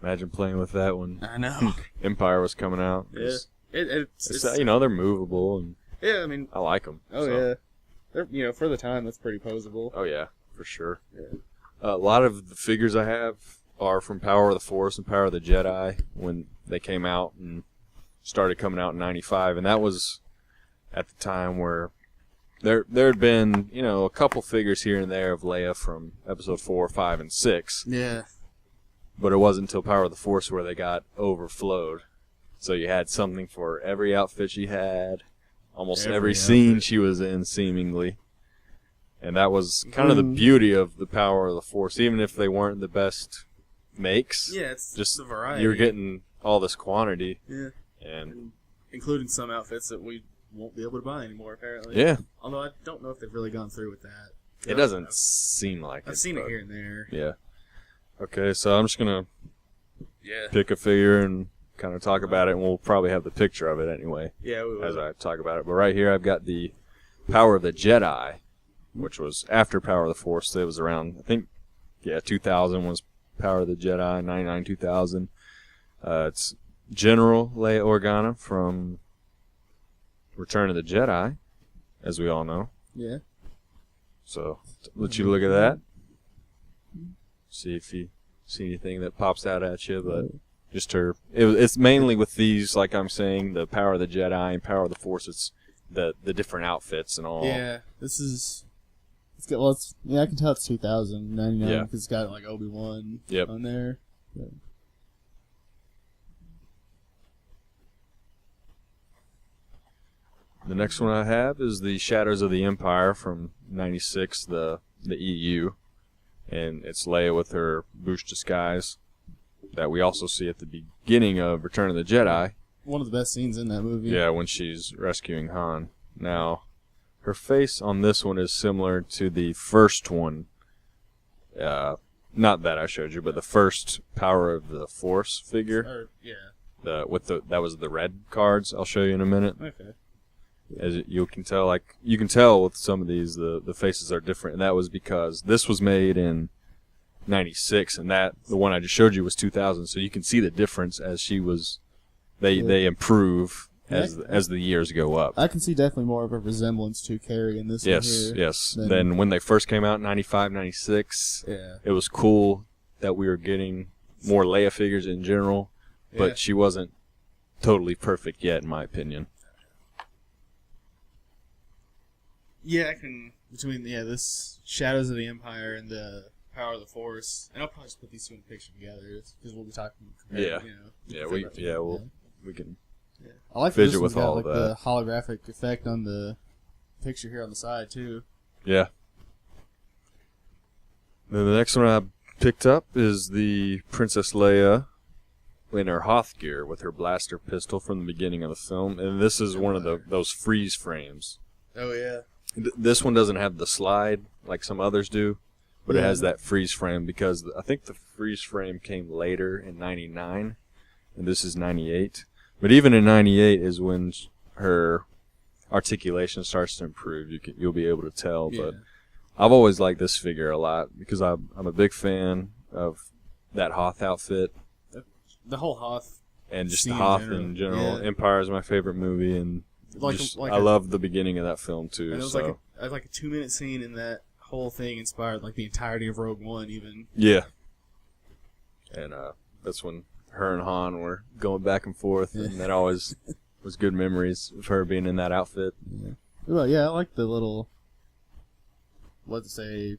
Imagine playing with that when I know. Empire was coming out. Yeah. It's you know, they're movable, and yeah, I mean, I like them. Oh, so. yeah. They're, for the time, that's pretty posable. Oh, yeah, for sure. Yeah. A lot of the figures I have are from Power of the Force and Power of the Jedi when they came out and started coming out in 95. And that was at the time where there had been, a couple figures here and there of Leia from Episode 4, 5, and 6. Yeah. But it wasn't until Power of the Force where they got overflowed. So you had something for every outfit she had. Almost every scene she was in, seemingly. And that was kind of the beauty of the Power of the Force, even if they weren't the best makes. Yeah, it's just the variety. You're getting all this quantity. Yeah. And including some outfits that we won't be able to buy anymore, apparently. Yeah. Although I don't know if they've really gone through with that. It doesn't seem like it. I've seen it here and there. Yeah. Okay, so I'm just going to pick a figure and kind of talk about it, and we'll probably have the picture of it anyway. Yeah, we will. As I talk about it. But right here I've got the Power of the Jedi, which was after Power of the Force. It was around, I think, 2000 was Power of the Jedi, 99, 2000. It's General Leia Organa from Return of the Jedi, as we all know. Yeah. So, let you look at that. See if you see anything that pops out at you, but just her. It's mainly with these, like I'm saying, the Power of the Jedi and Power of the Force. It's the different outfits and all. Yeah, this is. It's got, well, it's, I can tell it's 2099 because it's got like Obi-Wan on there. Yeah. The next one I have is the Shadows of the Empire from '96, the EU, and it's Leia with her Bouche disguise that we also see at the beginning of Return of the Jedi. One of the best scenes in that movie. Yeah, when she's rescuing Han. Now, her face on this one is similar to the first one. Not that I showed you, but the first Power of the Force figure. That was the red cards. I'll show you in a minute. Okay. As you can tell with some of these, the faces are different, and that was because this was made in '96, and the one I just showed you was 2000. So you can see the difference as she was. They improve as the years go up. I can see definitely more of a resemblance to Carrie in this one here. Yes. Then when they first came out in '95, '96, it was cool that we were getting more Leia figures in general, but she wasn't totally perfect yet, in my opinion. Yeah, I can between this Shadows of the Empire and the Power of the Force, and I'll probably just put these two in the picture together because we'll be talking. We can. Yeah. I like fidget this with got, all like, of that. The holographic effect on the picture here on the side too. Yeah. Then the next one I picked up is the Princess Leia in her Hoth gear with her blaster pistol from the beginning of the film, and this is one of those freeze frames. Oh yeah. This one doesn't have the slide like some others do, but it has that freeze frame because I think the freeze frame came later in '99, and this is '98. But even in '98 is when her articulation starts to improve. You'll be able to tell. Yeah. But I've always liked this figure a lot because I'm a big fan of that Hoth outfit. The whole Hoth and just Hoth in general. Yeah. Empire is my favorite movie, and I love the beginning of that film too. And it was like a 2-minute scene, and that whole thing inspired like the entirety of Rogue One, even. Yeah. And that's when her and Han were going back and forth, and that always was good memories of her being in that outfit. Yeah. Well, yeah, I like the little, the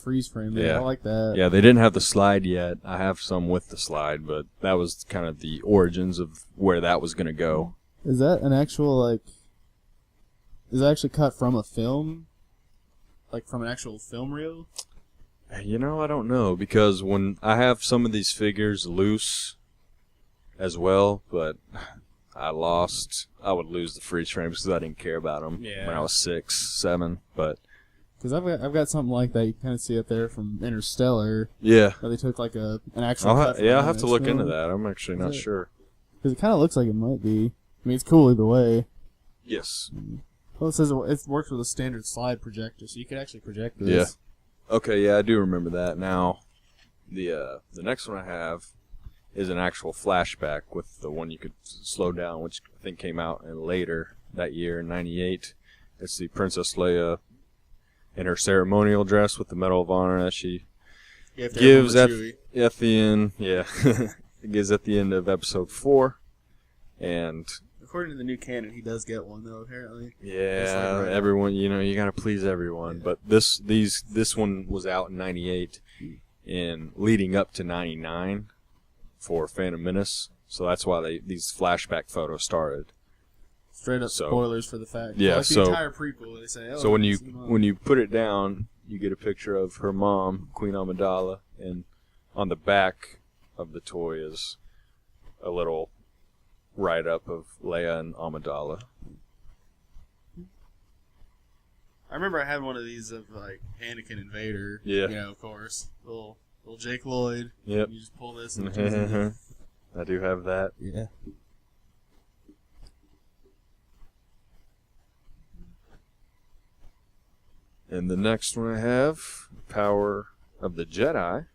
freeze frame. Yeah, I like that. Yeah, they didn't have the slide yet. I have some with the slide, but that was kind of the origins of where that was going to go. Is that an actual, is it actually cut from a film? Like, from an actual film reel? I don't know, because when I have some of these figures loose as well, but I would lose the freeze frames because I didn't care about them when I was 6, 7, but... Because I've got something like that you can kind of see up there from Interstellar. Yeah. Where they took, an actual cut. I'll have to look into that. I'm actually not sure. Because it kind of looks like it might be. I mean, it's cool either way. Yes. Well, it says it works with a standard slide projector, so you could actually project this. Yeah. Okay, yeah, I do remember that. Now, the next one I have is an actual flashback with the one you could slow down, which I think came out later that year, in 98. It's the Princess Leia in her ceremonial dress with the Medal of Honor that she gives at the end. Yeah, it gives at the end of episode 4. And according to the new canon, he does get one though. Apparently. Yeah, everyone. You gotta please everyone. Yeah. But this one was out in 98, and leading up to 99 for Phantom Menace. So that's why these flashback photos started. Straight up spoilers for the fact. Yeah, the entire prequel, they say. So when you put it down, you get a picture of her mom, Queen Amidala, and on the back of the toy is a little write-up of Leia and Amidala. I remember I had one of these of Anakin and Vader. Yeah. Of course, little Jake Lloyd. Yep. You just pull this and I do have that. Yeah. And the next one I have, Power of the Jedi.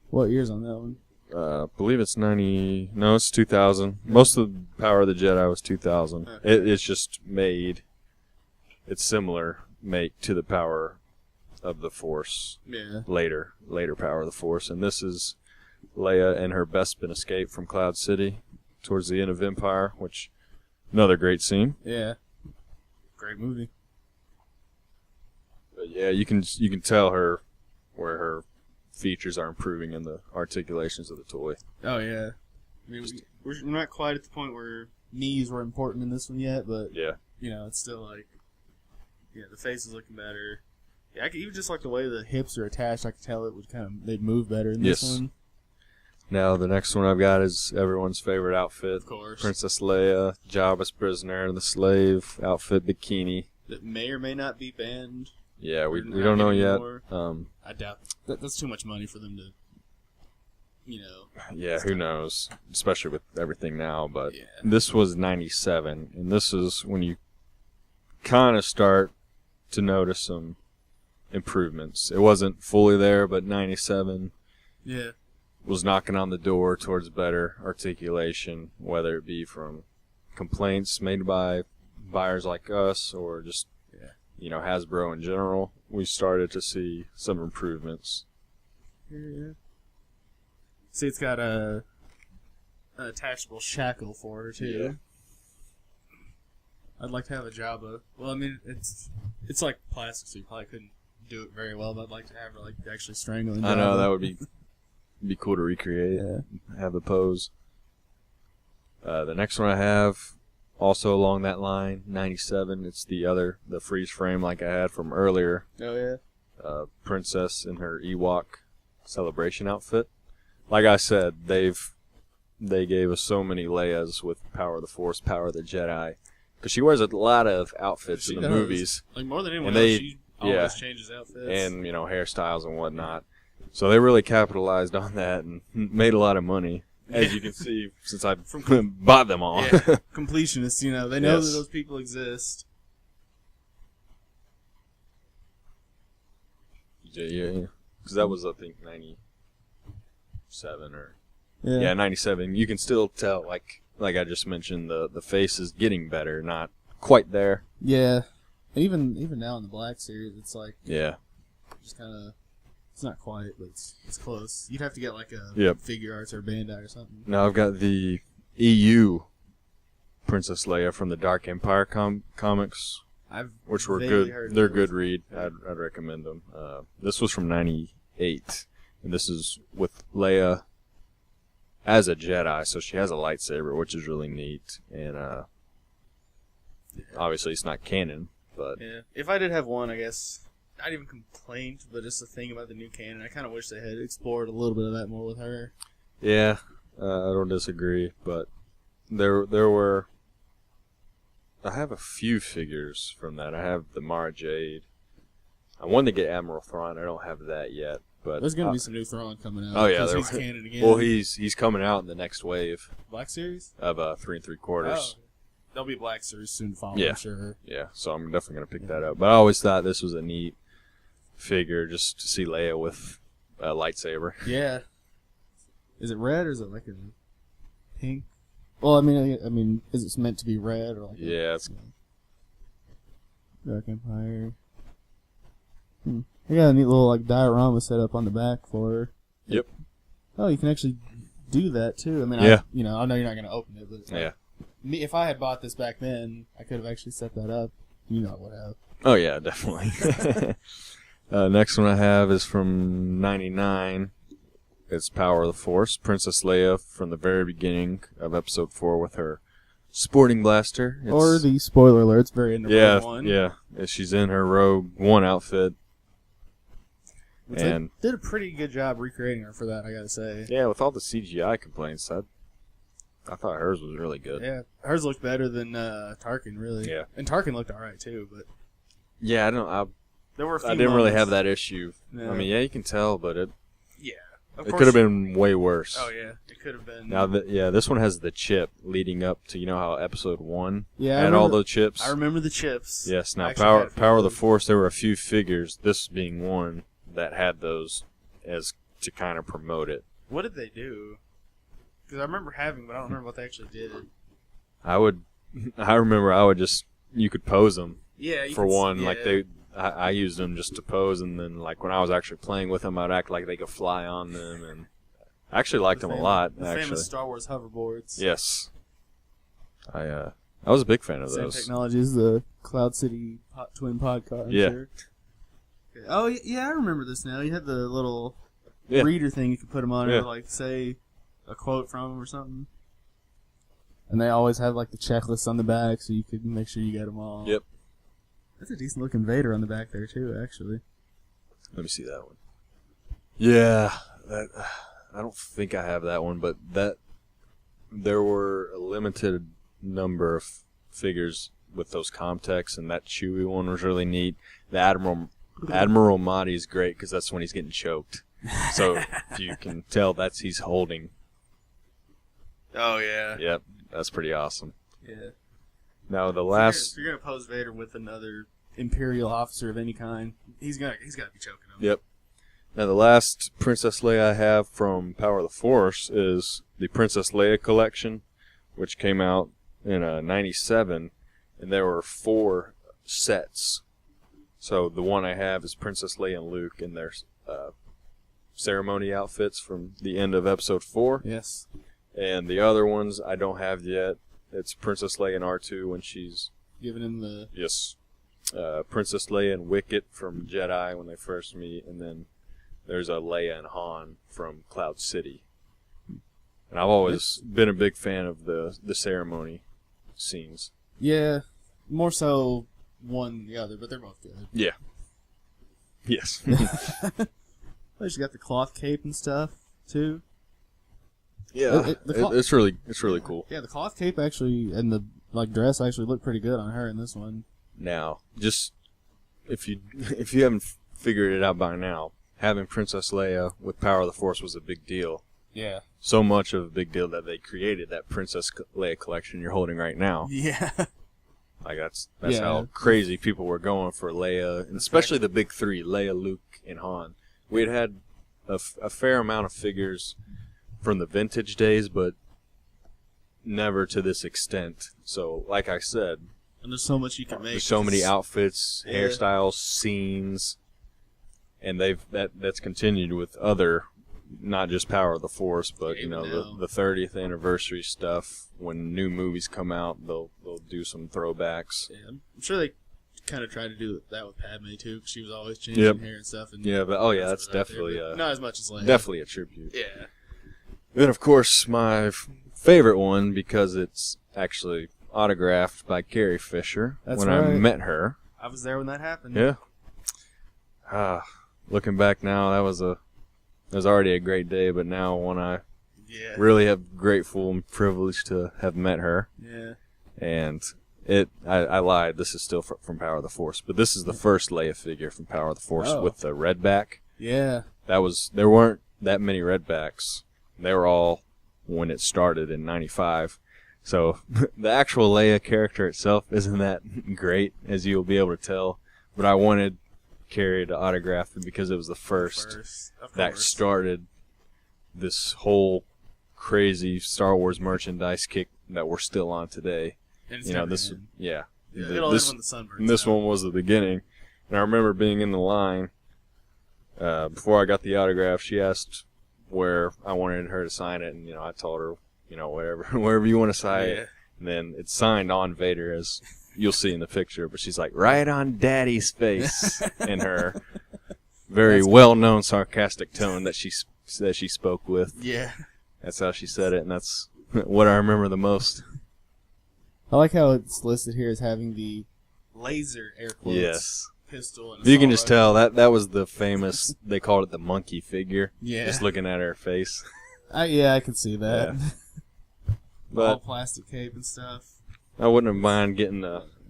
What year's on that one? I believe it's 90. No, it's 2000. Most of the Power of the Jedi was 2000. Okay. It's just made. It's similar make to the Power of the Force. Yeah. Later Power of the Force, and this is Leia and her Bespin escape from Cloud City towards the end of Empire, which another great scene. Yeah. Great movie. But yeah, you can tell her where her features are improving in the articulations of the toy. Oh yeah, I mean we're not quite at the point where knees were important in this one yet, but yeah, it's still the face is looking better. Yeah, even just the way the hips are attached, I could tell it would they'd move better in this one. Now the next one I've got is everyone's favorite outfit, of course, Princess Leia, Jabba's prisoner, the slave outfit bikini that may or may not be banned. Yeah, we don't know yet. I doubt that's too much money for them to, Yeah, who knows? Especially with everything now. But this was 97, and this is when you kind of start to notice some improvements. It wasn't fully there, but 97 was knocking on the door towards better articulation, whether it be from complaints made by buyers like us or just Hasbro in general. We started to see some improvements. Yeah. See, it's got an attachable shackle for her too. Yeah. I'd like to have a Jabba. Well, I mean, it's like plastic, so you probably couldn't do it very well. But I'd like to have her actually strangling Jabba. I know that would be cool to recreate. Yeah. Have the pose. The next one I have. Also along that line, 97, it's the freeze frame like I had from earlier. Oh, yeah. Princess in her Ewok celebration outfit. Like I said, they gave us so many Leias with Power of the Force, Power of the Jedi. Because she wears a lot of outfits in the movies. More than anyone else, she always changes outfits. And, hairstyles and whatnot. So they really capitalized on that and made a lot of money. As you can see, since I bought them all. Yeah, completionists, they know that those people exist. Yeah. Because that was, I think, 97 or Yeah, 97. You can still tell, like I just mentioned, the face is getting better, not quite there. Yeah. Even now in the Black series, it's like just kind of, it's not quite, but it's close. You'd have to get like a Figure Arts or Bandai or something. Now I've got the EU Princess Leia from the Dark Empire comics, which were good. They're a good read. I'd recommend them. This was from 98, and this is with Leia as a Jedi, so she has a lightsaber, which is really neat. And obviously it's not canon, but if I did have one, I guess not even complaint, but just the thing about the new canon. I kind of wish they had explored a little bit of that more with her. Yeah, I don't disagree, but there were. I have a few figures from that. I have the Mara Jade. I wanted to get Admiral Thrawn. I don't have that yet. But there's going to be some new Thrawn coming out. Oh yeah, he's canon again. Well, he's coming out in the next wave. Black Series of 3 3/4. Oh, there'll be Black Series soon to follow. I'm sure. Yeah, so I'm definitely going to pick that up. But I always thought this was a neat figure, just to see Leia with a lightsaber. Yeah. Is it red or is it like a pink? Well, I mean, is it meant to be red or like? Yeah, it's Dark Empire. I got a neat little like diorama set up on the back for her. Yep. Oh, you can actually do that too. I mean, I know you're not going to open it, but if I had bought this back then, I could have actually set that up. You know, I would have. Oh yeah, definitely. Next one I have is from 99. It's Power of the Force. Princess Leia from the very beginning of Episode 4 with her sporting blaster. Or the spoiler alert, it's very into Rogue One. Yeah, she's in her Rogue One outfit. And they did a pretty good job recreating her for that, I gotta say. Yeah, with all the CGI complaints, I thought hers was really good. Yeah, hers looked better than Tarkin, really. Yeah, and Tarkin looked alright too, but yeah, I didn't really have that issue. No. I mean, yeah, you can tell, but it could have been way worse. Oh yeah, it could have been. Now, this one has the chip leading up to how Episode 1 had all the chips. I remember the chips. Yes. Now, Power of the Force, there were a few figures, this being one, that had those as to kind of promote it. What did they do? Because I remember having, but I don't remember what they actually did. I remember I would just, you could pose them. Yeah. For one, like I used them just to pose, and then like when I was actually playing with them, I'd act like they could fly on them, and I actually liked them a lot. The famous Star Wars hoverboards. Yes. I was a big fan of those. Same technology as the Cloud City twin pod car. I'm sure. Oh, yeah, I remember this now. You had the little reader thing you could put them on and, like, say a quote from them or something. And they always have, like, the checklist on the back so you could make sure you get them all. Yep. That's a decent-looking Vader on the back there, too, actually. Let me see that one. Yeah, I don't think I have that one, but there were a limited number of figures with those Comtex, and that Chewie one was really neat. The Admiral Mahdi is great because that's when he's getting choked. So if you can tell, he's holding. Oh yeah. Yep, that's pretty awesome. Yeah. Now the last. If you're gonna pose Vader with another Imperial officer of any kind, he's got to be choking him. Yep. Now the last Princess Leia I have from Power of the Force is the Princess Leia collection, which came out in '97, and there were 4 sets. So the one I have is Princess Leia and Luke in their ceremony outfits from the end of Episode 4. Yes. And the other ones I don't have yet. It's Princess Leia and R2 when she's giving him the... Yes. Princess Leia and Wicket from Jedi when they first meet, and then there's a Leia and Han from Cloud City. And I've always been a big fan of the ceremony scenes. Yeah, more so one than the other, but they're both good. Yeah. Yes. Well, she's got the cloth cape and stuff too. Yeah, it's really cool. Yeah, the cloth cape actually and the dress actually look pretty good on her in this one. Now, just if you haven't figured it out by now, having Princess Leia with Power of the Force was a big deal. Yeah. So much of a big deal that they created that Princess Leia collection you're holding right now. Yeah. Like that's how crazy people were going for Leia, and especially the big 3, Leia, Luke, and Han. We had a fair amount of figures from the vintage days, but never to this extent. So, like I said, and there's so much you can make. There's so many outfits, hairstyles, scenes, and that's continued with other, not just Power of the Force, but the 30th anniversary stuff. When new movies come out, they'll do some throwbacks. Yeah, I'm sure they kind of tried to do that with Padme too, because she was always changing hair and stuff. And that's definitely not as much as Leia. Definitely a tribute. Yeah. Then of course my favorite one, because it's actually autographed by Carrie Fisher. That's when I met her. I was there when that happened. Yeah. Looking back now, that was already a great day, but now when I really have grateful and privileged to have met her. Yeah. And I lied. This is still from Power of the Force, but this is the first Leia figure from Power of the Force with the red back. Yeah. There weren't that many red backs. They were all when it started in '95. So the actual Leia character itself isn't that great, as you'll be able to tell. But I wanted Carrie to autograph it because it was the first that started this whole crazy Star Wars merchandise kick that we're still on today. And this one was the beginning. And I remember being in the line before I got the autograph. She asked where I wanted her to sign it, and I told her, wherever you want to sign it. And then it's signed on Vader, as you'll see in the picture. But she's like, right on Daddy's face, in her very well-known sarcastic tone that she spoke with. Yeah, that's how she said it, and that's what I remember the most. I like how it's listed here as having the laser air quotes pistol. And you can just tell that was the famous. They called it the monkey figure. Yeah, just looking at her face. I can see that. Yeah. But all plastic cape and stuff. I wouldn't have mind getting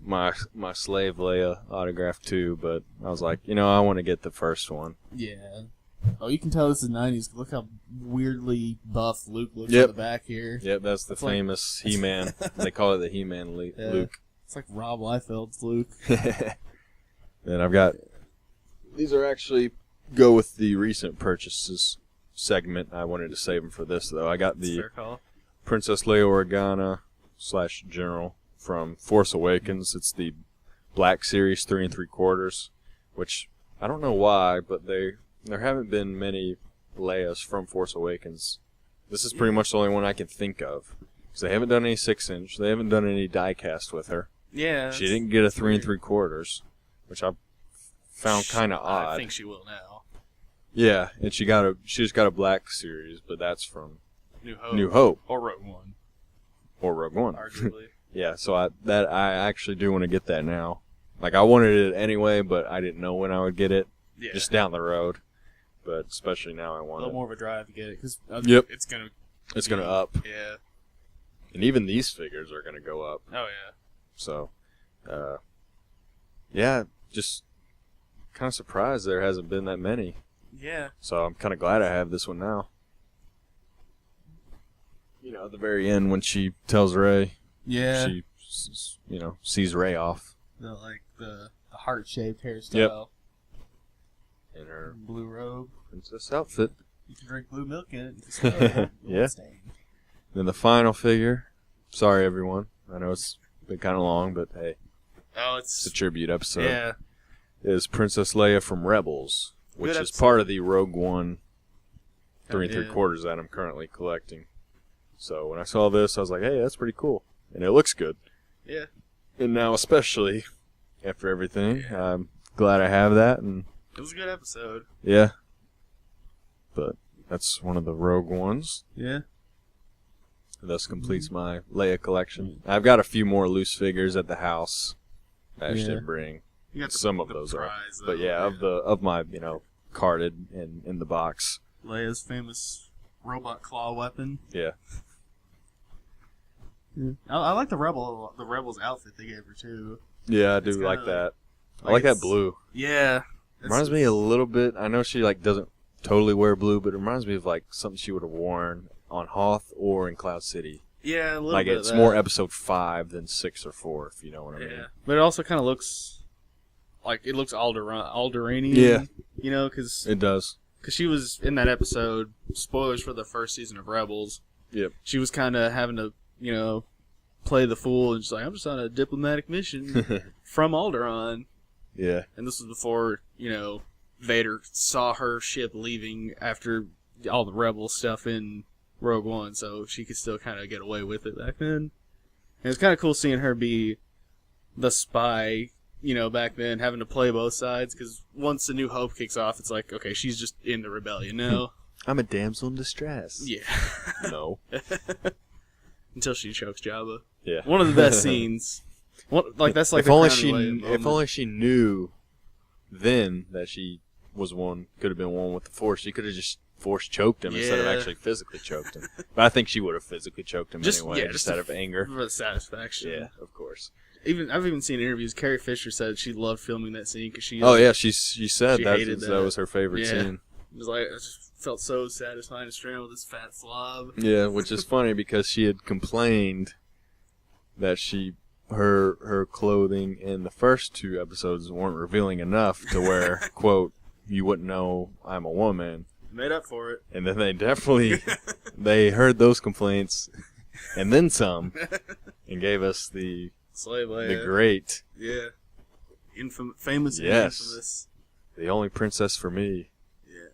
my slave Leia autograph too, but I was like, I want to get the first one. Yeah. Oh, you can tell this is 90s. Look how weirdly buff Luke looks in the back here. Yep, that's the famous He-Man. They call it the He-Man Luke. It's like Rob Liefeld's Luke. And I've got... These are actually go with the recent purchases segment. I wanted to save them for this, though. I got the Princess Leia Organa / General from Force Awakens. It's the Black Series 3 3/4, which I don't know why, but there haven't been many Leias from Force Awakens. This is pretty much the only one I can think of. Because they haven't done any 6-inch. They haven't done any die-cast with her. Yeah. She didn't get a 3 3/4, which I found kind of odd. I think she will now. Yeah, and she just got a Black Series, but that's from New Hope. Or Rogue One. Arguably. Yeah, so I actually do want to get that now. Like, I wanted it anyway, but I didn't know when I would get it. Yeah. Just down the road. But especially now I want it. A little more of a drive to get it, because it's going to up. Yeah. And even these figures are going to go up. Oh, yeah. So, yeah, just kind of surprised there hasn't been that many. Yeah. So I'm kind of glad I have this one now. At the very end when she tells Rey, she, sees Rey off. The heart-shaped hairstyle. Yep. In her blue robe. Princess outfit. You can drink blue milk in it. Yeah. Then the final figure. Sorry, everyone. I know it's been kind of long, but hey. Oh, it's a tribute episode. Yeah. Is Princess Leia from Rebels, which is part of the Rogue One 3 3/4 that I'm currently collecting. So when I saw this, I was like, hey, that's pretty cool. And it looks good. Yeah. And now, especially after everything, I'm glad I have that. And it was a good episode. Yeah. But that's one of the Rogue Ones. Yeah. Thus completes my Leia collection. I've got a few more loose figures at the house that I should bring. You got some of those are. But yeah, of my, carded in the box. Leia's famous robot claw weapon. Yeah. I like the Rebels outfit they gave her too. Yeah, I do like that. I like that blue. Yeah. Reminds me a little bit. I know she doesn't totally wear blue, but it reminds me of something she would have worn on Hoth or in Cloud City. Yeah, a little bit. It's more Episode 5 than 6 or 4, if you know what I mean. Yeah, but it also kind of looks like it looks Alderanian. Yeah, because it does. because she was in that episode. Spoilers for the first season of Rebels. Yep. She was kind of having to, play the fool and just like, I'm just on a diplomatic mission from Alderaan. Yeah. And this was before, Vader saw her ship leaving after all the Rebel stuff in Rogue One, so she could still kind of get away with it back then. And it was kind of cool seeing her be the spy, back then, having to play both sides, because once A New Hope kicks off, it's like, okay, she's just in the rebellion now. I'm a damsel in distress. Yeah. No. Until she chokes Jabba. Yeah. One of the best scenes. That's like if only she knew then that she could have been one with the Force. She could have just Force choked him instead of actually physically choked him. But I think she would have physically choked him anyway, just out of anger. For the satisfaction. Yeah, of course. I've even seen interviews. Carrie Fisher said she loved filming that scene because she. Oh yeah, she said that was her favorite scene. It was like, I just felt so satisfying to strain with this fat slob. Yeah, which is funny because she had complained that her clothing in the first 2 episodes weren't revealing enough to where, quote, you wouldn't know I'm a woman. Made up for it. And then they heard those complaints and then some and gave us the Slave Leia. The great. Yeah. Famous and infamous. The only princess for me. Yeah.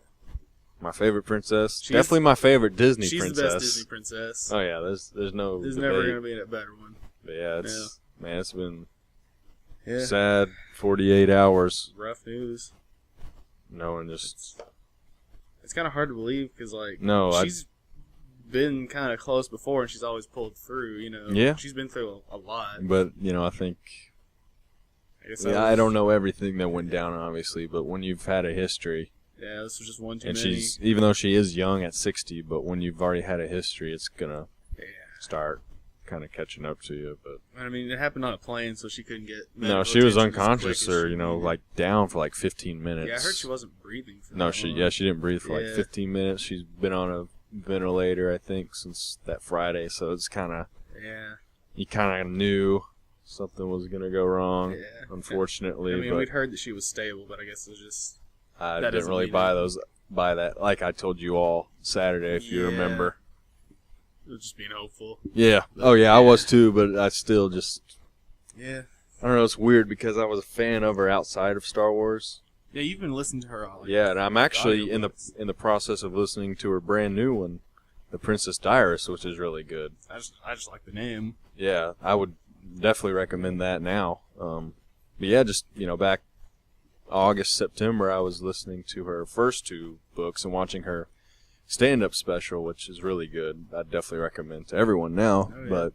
My favorite princess. Definitely my favorite Disney princess. She's the best Disney princess. Oh yeah, there's no There's debate. never going to be a better one. But yeah, it's been sad 48 hours. Rough news. No, and just... It's kind of hard to believe because, she's been kind of close before and she's always pulled through, Yeah. She's been through a lot. But, I think... I don't know everything that went down, obviously, but when you've had a history... Yeah, this was just one too many. And she's, even though she is young at 60, but when you've already had a history, it's going to start kind of catching up to you. But I mean, it happened on a plane, so she couldn't get... No, she was unconscious or, down for 15 minutes. Yeah, I heard she wasn't breathing for No, she didn't breathe for 15 minutes. She's been on a ventilator, I think, since that Friday, so it's kind of... Yeah. You kind of knew something was going to go wrong, unfortunately. I mean, we'd heard that she was stable, but I guess it was just... I didn't really buy that, like I told you all Saturday, if you remember. It was just being hopeful. Yeah. Oh, yeah, I was too, but I still just... Yeah. I don't know, it's weird because I was a fan of her outside of Star Wars. Yeah, you've been listening to her all. Yeah, and I'm actually in the process of listening to her brand new one, The Princess Diarist, which is really good. I just like the name. Yeah, I would definitely recommend that now. But yeah, just, back August, September, I was listening to her first 2 books and watching her stand-up special, which is really good. I'd definitely recommend to everyone now. Oh, yeah. But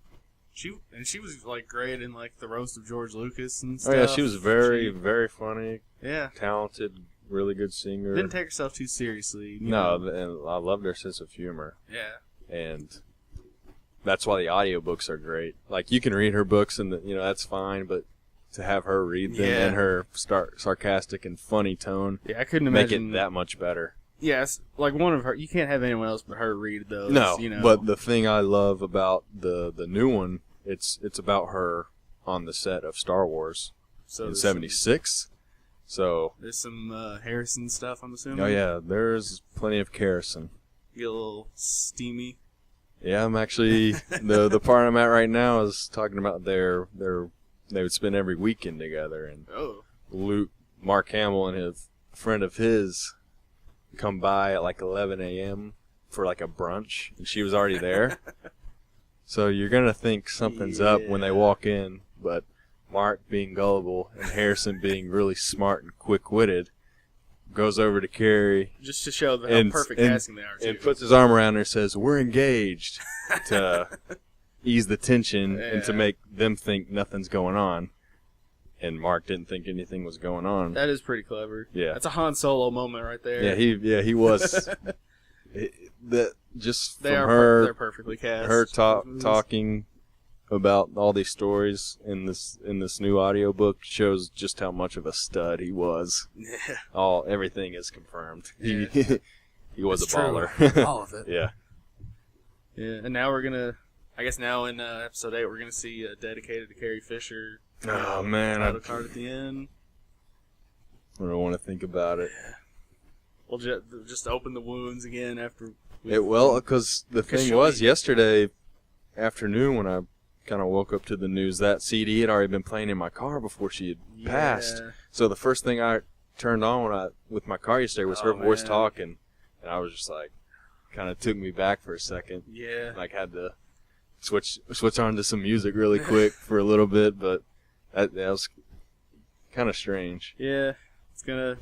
she was great in the roast of George Lucas and stuff. Oh yeah, she was very funny. Yeah, talented, really good singer. Didn't take herself too seriously. And I loved her sense of humor. Yeah, and that's why the audiobooks are great. You can read her books and that's fine, but to have her read them in her sarcastic and funny tone, I couldn't imagine make it that much better. Yes, one of her. You can't have anyone else but her read those. No, but the thing I love about the new one, it's about her on the set of Star Wars in '76. So there's some Harrison stuff, I'm assuming. Oh yeah, there's plenty of Harrison. Get a little steamy. Yeah, I'm actually the part I'm at right now is talking about they would spend every weekend together, and Mark Hamill and his friend of his come by at 11 a.m. for a brunch, and she was already there. So you're gonna think something's up when they walk in, but Mark, being gullible, and Harrison, being really smart and quick-witted, goes over to Carrie just to show how perfect casting they are, too. And puts his arm around her and says, "We're engaged," to ease the tension and to make them think nothing's going on. And Mark didn't think anything was going on. That is pretty clever. Yeah, that's a Han Solo moment right there. Yeah, he was. They're perfectly cast. Her talking about all these stories in this new audiobook shows just how much of a stud he was. Yeah. Everything is confirmed. Yeah. He was a baller. All of it. Yeah. Yeah, and now we're gonna. I guess now in episode 8 we're gonna see dedicated to Carrie Fisher. Oh man, title card at the end. I don't want to think about it. we'll just open the wounds again after. Because the thing was, yesterday afternoon when I kind of woke up to the news, that CD had already been playing in my car before she had passed. So the first thing I turned on with my car yesterday was her voice talking, and I was just like, kind of took me back for a second. Yeah. Like had to switch on to some music really quick for a little bit, but that was kind of strange. Yeah, it's gonna.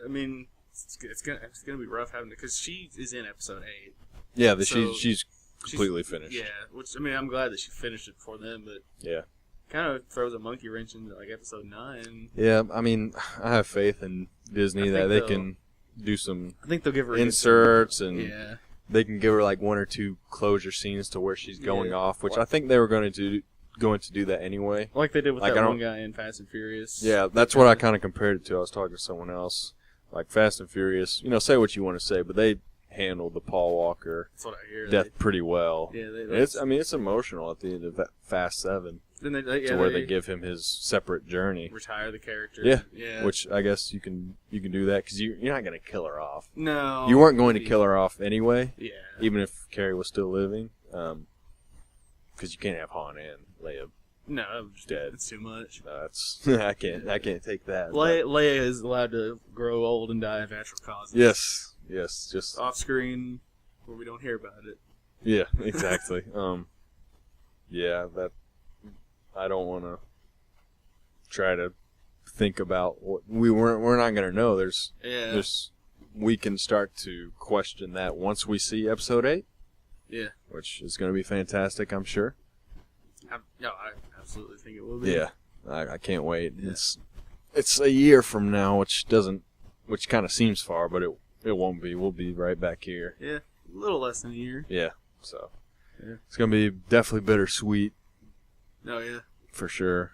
I mean, it's gonna be rough having to, because she is in episode 8. Yeah, she's completely finished. Yeah, which, I mean, I'm glad that she finished it before then, but yeah, kind of throws a monkey wrench into like episode 9. Yeah, I mean, I have faith in Disney that they can do some. I think they'll give her inserts and they can give her like 1 or 2 closure scenes to where she's going off, which I think they were going to do that anyway. Like they did with that one guy in Fast and Furious. Yeah, that's what I kind of compared it to. I was talking to someone else. Like Fast and Furious, say what you want to say, but they handled the Paul Walker death pretty well. Yeah, it's emotional at the end of that Fast 7. Where they give him his separate journey. Retire the character. Yeah. Which I guess you can do that because you're not going to kill her off. No. You weren't going to kill her off anyway. Yeah. Even if Carrie was still living, because you can't have Han and Leia. No, dead. It's too much. No, I can't take that. Leia is allowed to grow old and die of natural causes. Yes, just off screen where we don't hear about it. Yeah, exactly. Yeah, that I don't want to try to think about what we're not going to know. We can start to question that once we see episode 8. Yeah, which is going to be fantastic, I'm sure. I absolutely think it will be. Yeah, I can't wait. Yeah. It's a year from now, which kind of seems far, but it won't be. We'll be right back here. Yeah, a little less than a year. Yeah, so it's gonna be definitely bittersweet. Oh yeah, for sure.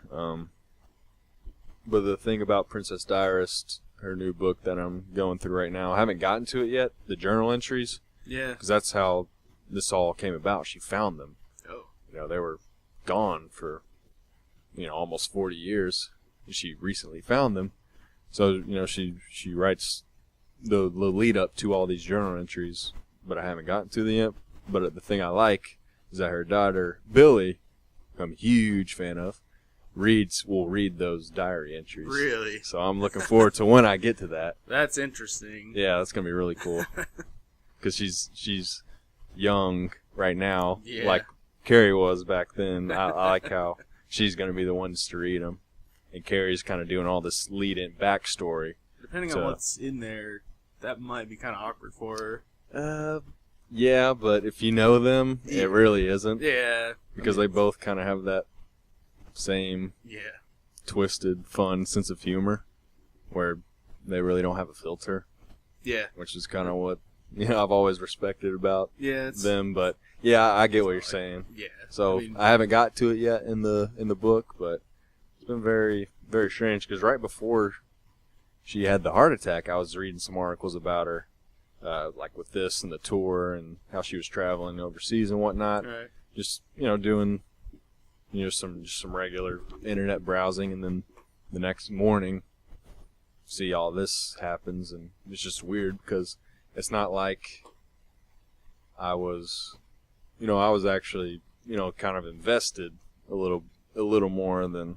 But the thing about Princess Diarist, her new book that I'm going through right now, I haven't gotten to it yet. The journal entries. Yeah, because that's how this all came about. She found them. Oh, they were gone for almost 40 years. She recently found them, so she writes the lead up to all these journal entries, but I haven't gotten to them yet. But the thing I like is that her daughter Billy, who I'm a huge fan of, will read those diary entries. Really? So I'm looking forward to when I get to that. That's interesting. Yeah, that's gonna be really cool because she's young right now, like Carrie was back then. I like how she's going to be the ones to read them. And Carrie's kind of doing all this lead-in backstory. Depending on what's in there, that might be kind of awkward for her. Yeah, but if you know them, it really isn't. Yeah. Because they both kind of have that same twisted, fun sense of humor where they really don't have a filter. Yeah. Which is kind of what I've always respected about them, but I get what you're saying. Yeah. So I haven't got to it yet in the book, but it's been very, very strange because right before she had the heart attack, I was reading some articles about her, like with this and the tour and how she was traveling overseas and whatnot. Right. Just doing some regular internet browsing, and then the next morning see all this happens, and it's just weird because it's not like I was actually, kind of invested a little more than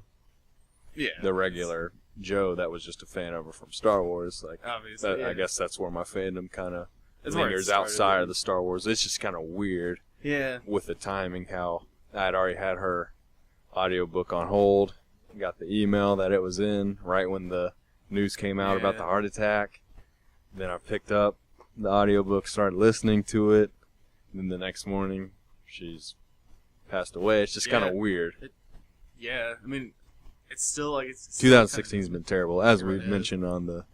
the regular Joe that was just a fan of her from Star Wars. Like, obviously, I guess that's where my fandom kind of lingers outside of the Star Wars. It's just kind of weird. Yeah. With the timing, how I'd already had her audiobook on hold, got the email that it was in right when the news came out about the heart attack. Then I picked up the audiobook, started listening to it, and then the next morning she's passed away. It's just kind of weird. I mean, it's still like 2016 has been terrible, as we mentioned on the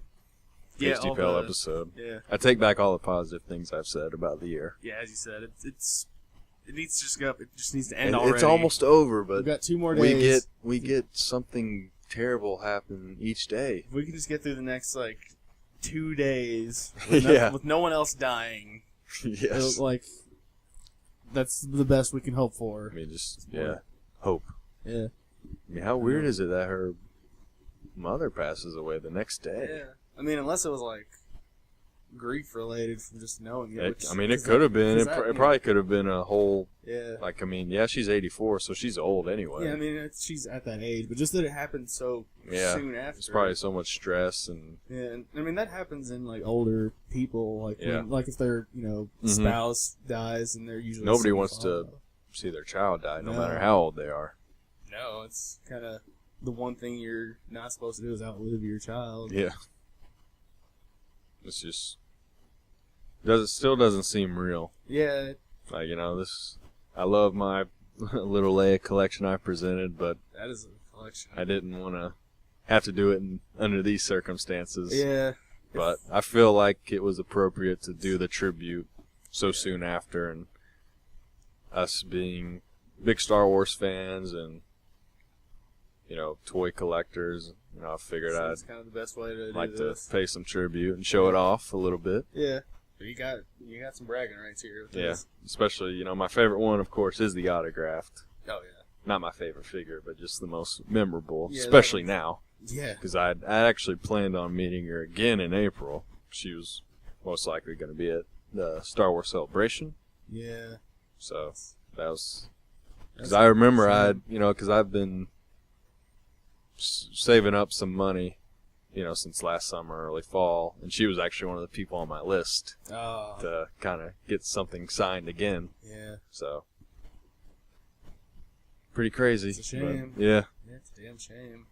HDPL episode. Yeah, I take back all the positive things I've said about the year. Yeah, as you said, it needs to just go up. It just needs to end already. It's almost over, but we've got 2 more days. We get something terrible happen each day. If we can just get through the next 2 days with no one else dying. Yes. That's the best we can hope for. I mean, just hope. Yeah. I mean, how weird is it that her mother passes away the next day? Yeah. I mean, unless it was grief related from just knowing it. It could have been. It probably could have been a whole. Yeah. She's 84, so she's old anyway. Yeah, she's at that age, but just that it happened so soon after. It's probably so much stress and. Yeah, and that happens in older people, if their spouse dies and they're usually nobody wants to see their child die, no matter how old they are. No, it's kind of the one thing you're not supposed to do is outlive your child. Yeah. It's just still doesn't seem real. Yeah. I love my little Leia collection I presented, but that is a collection. I didn't want to have to do it under these circumstances. Yeah. But I feel like it was appropriate to do the tribute so soon after, and us being big Star Wars fans and toy collectors. I figured that's kind of the best way to like do this. To pay some tribute and show it off a little bit. Yeah, but you got some bragging rights here. With this. Especially my favorite one, of course, is the autographed. Oh yeah, not my favorite figure, but just the most memorable, especially now. Yeah, because I actually planned on meeting her again in April. She was most likely going to be at the Star Wars Celebration. Yeah, so that was because I remember because I've been saving up some money, since last summer, early fall, and she was actually one of the people on my list to kind of get something signed again. Yeah. So, pretty crazy. It's a shame. Yeah, it's a damn shame.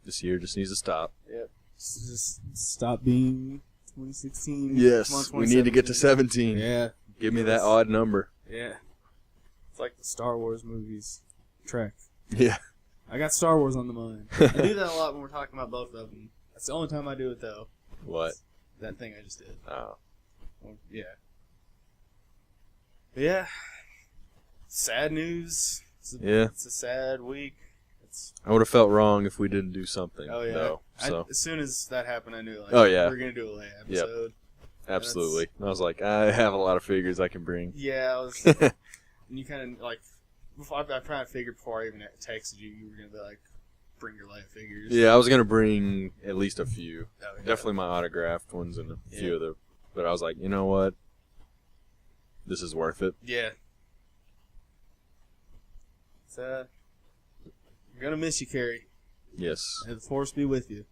This year just needs to stop. Yep. Just stop being 2016. Yes, we need to get to 17. Yeah. Give me that odd number. Yeah. It's like the Star Wars movies. Trek. Yeah. I got Star Wars on the mind. I do that a lot when we're talking about both of them. That's the only time I do it, though. What? That thing I just did. Oh. Well, yeah. But yeah. Sad news. It's a sad week. I would have felt wrong if we didn't do something. Oh, yeah. Though, so. As soon as that happened, I knew, we're going to do a Leia episode. Yep. Absolutely. I was like, I have a lot of figures I can bring. Yeah, I was. And you kind of, before I tried to figure before I even texted you, you were going to be bring your Leia figures. Yeah, I was going to bring at least a few. Oh, yeah. Definitely my autographed ones and a few of the. But I was like, you know what? This is worth it. Yeah. It's, I'm going to miss you, Carrie. Yes. May the Force be with you.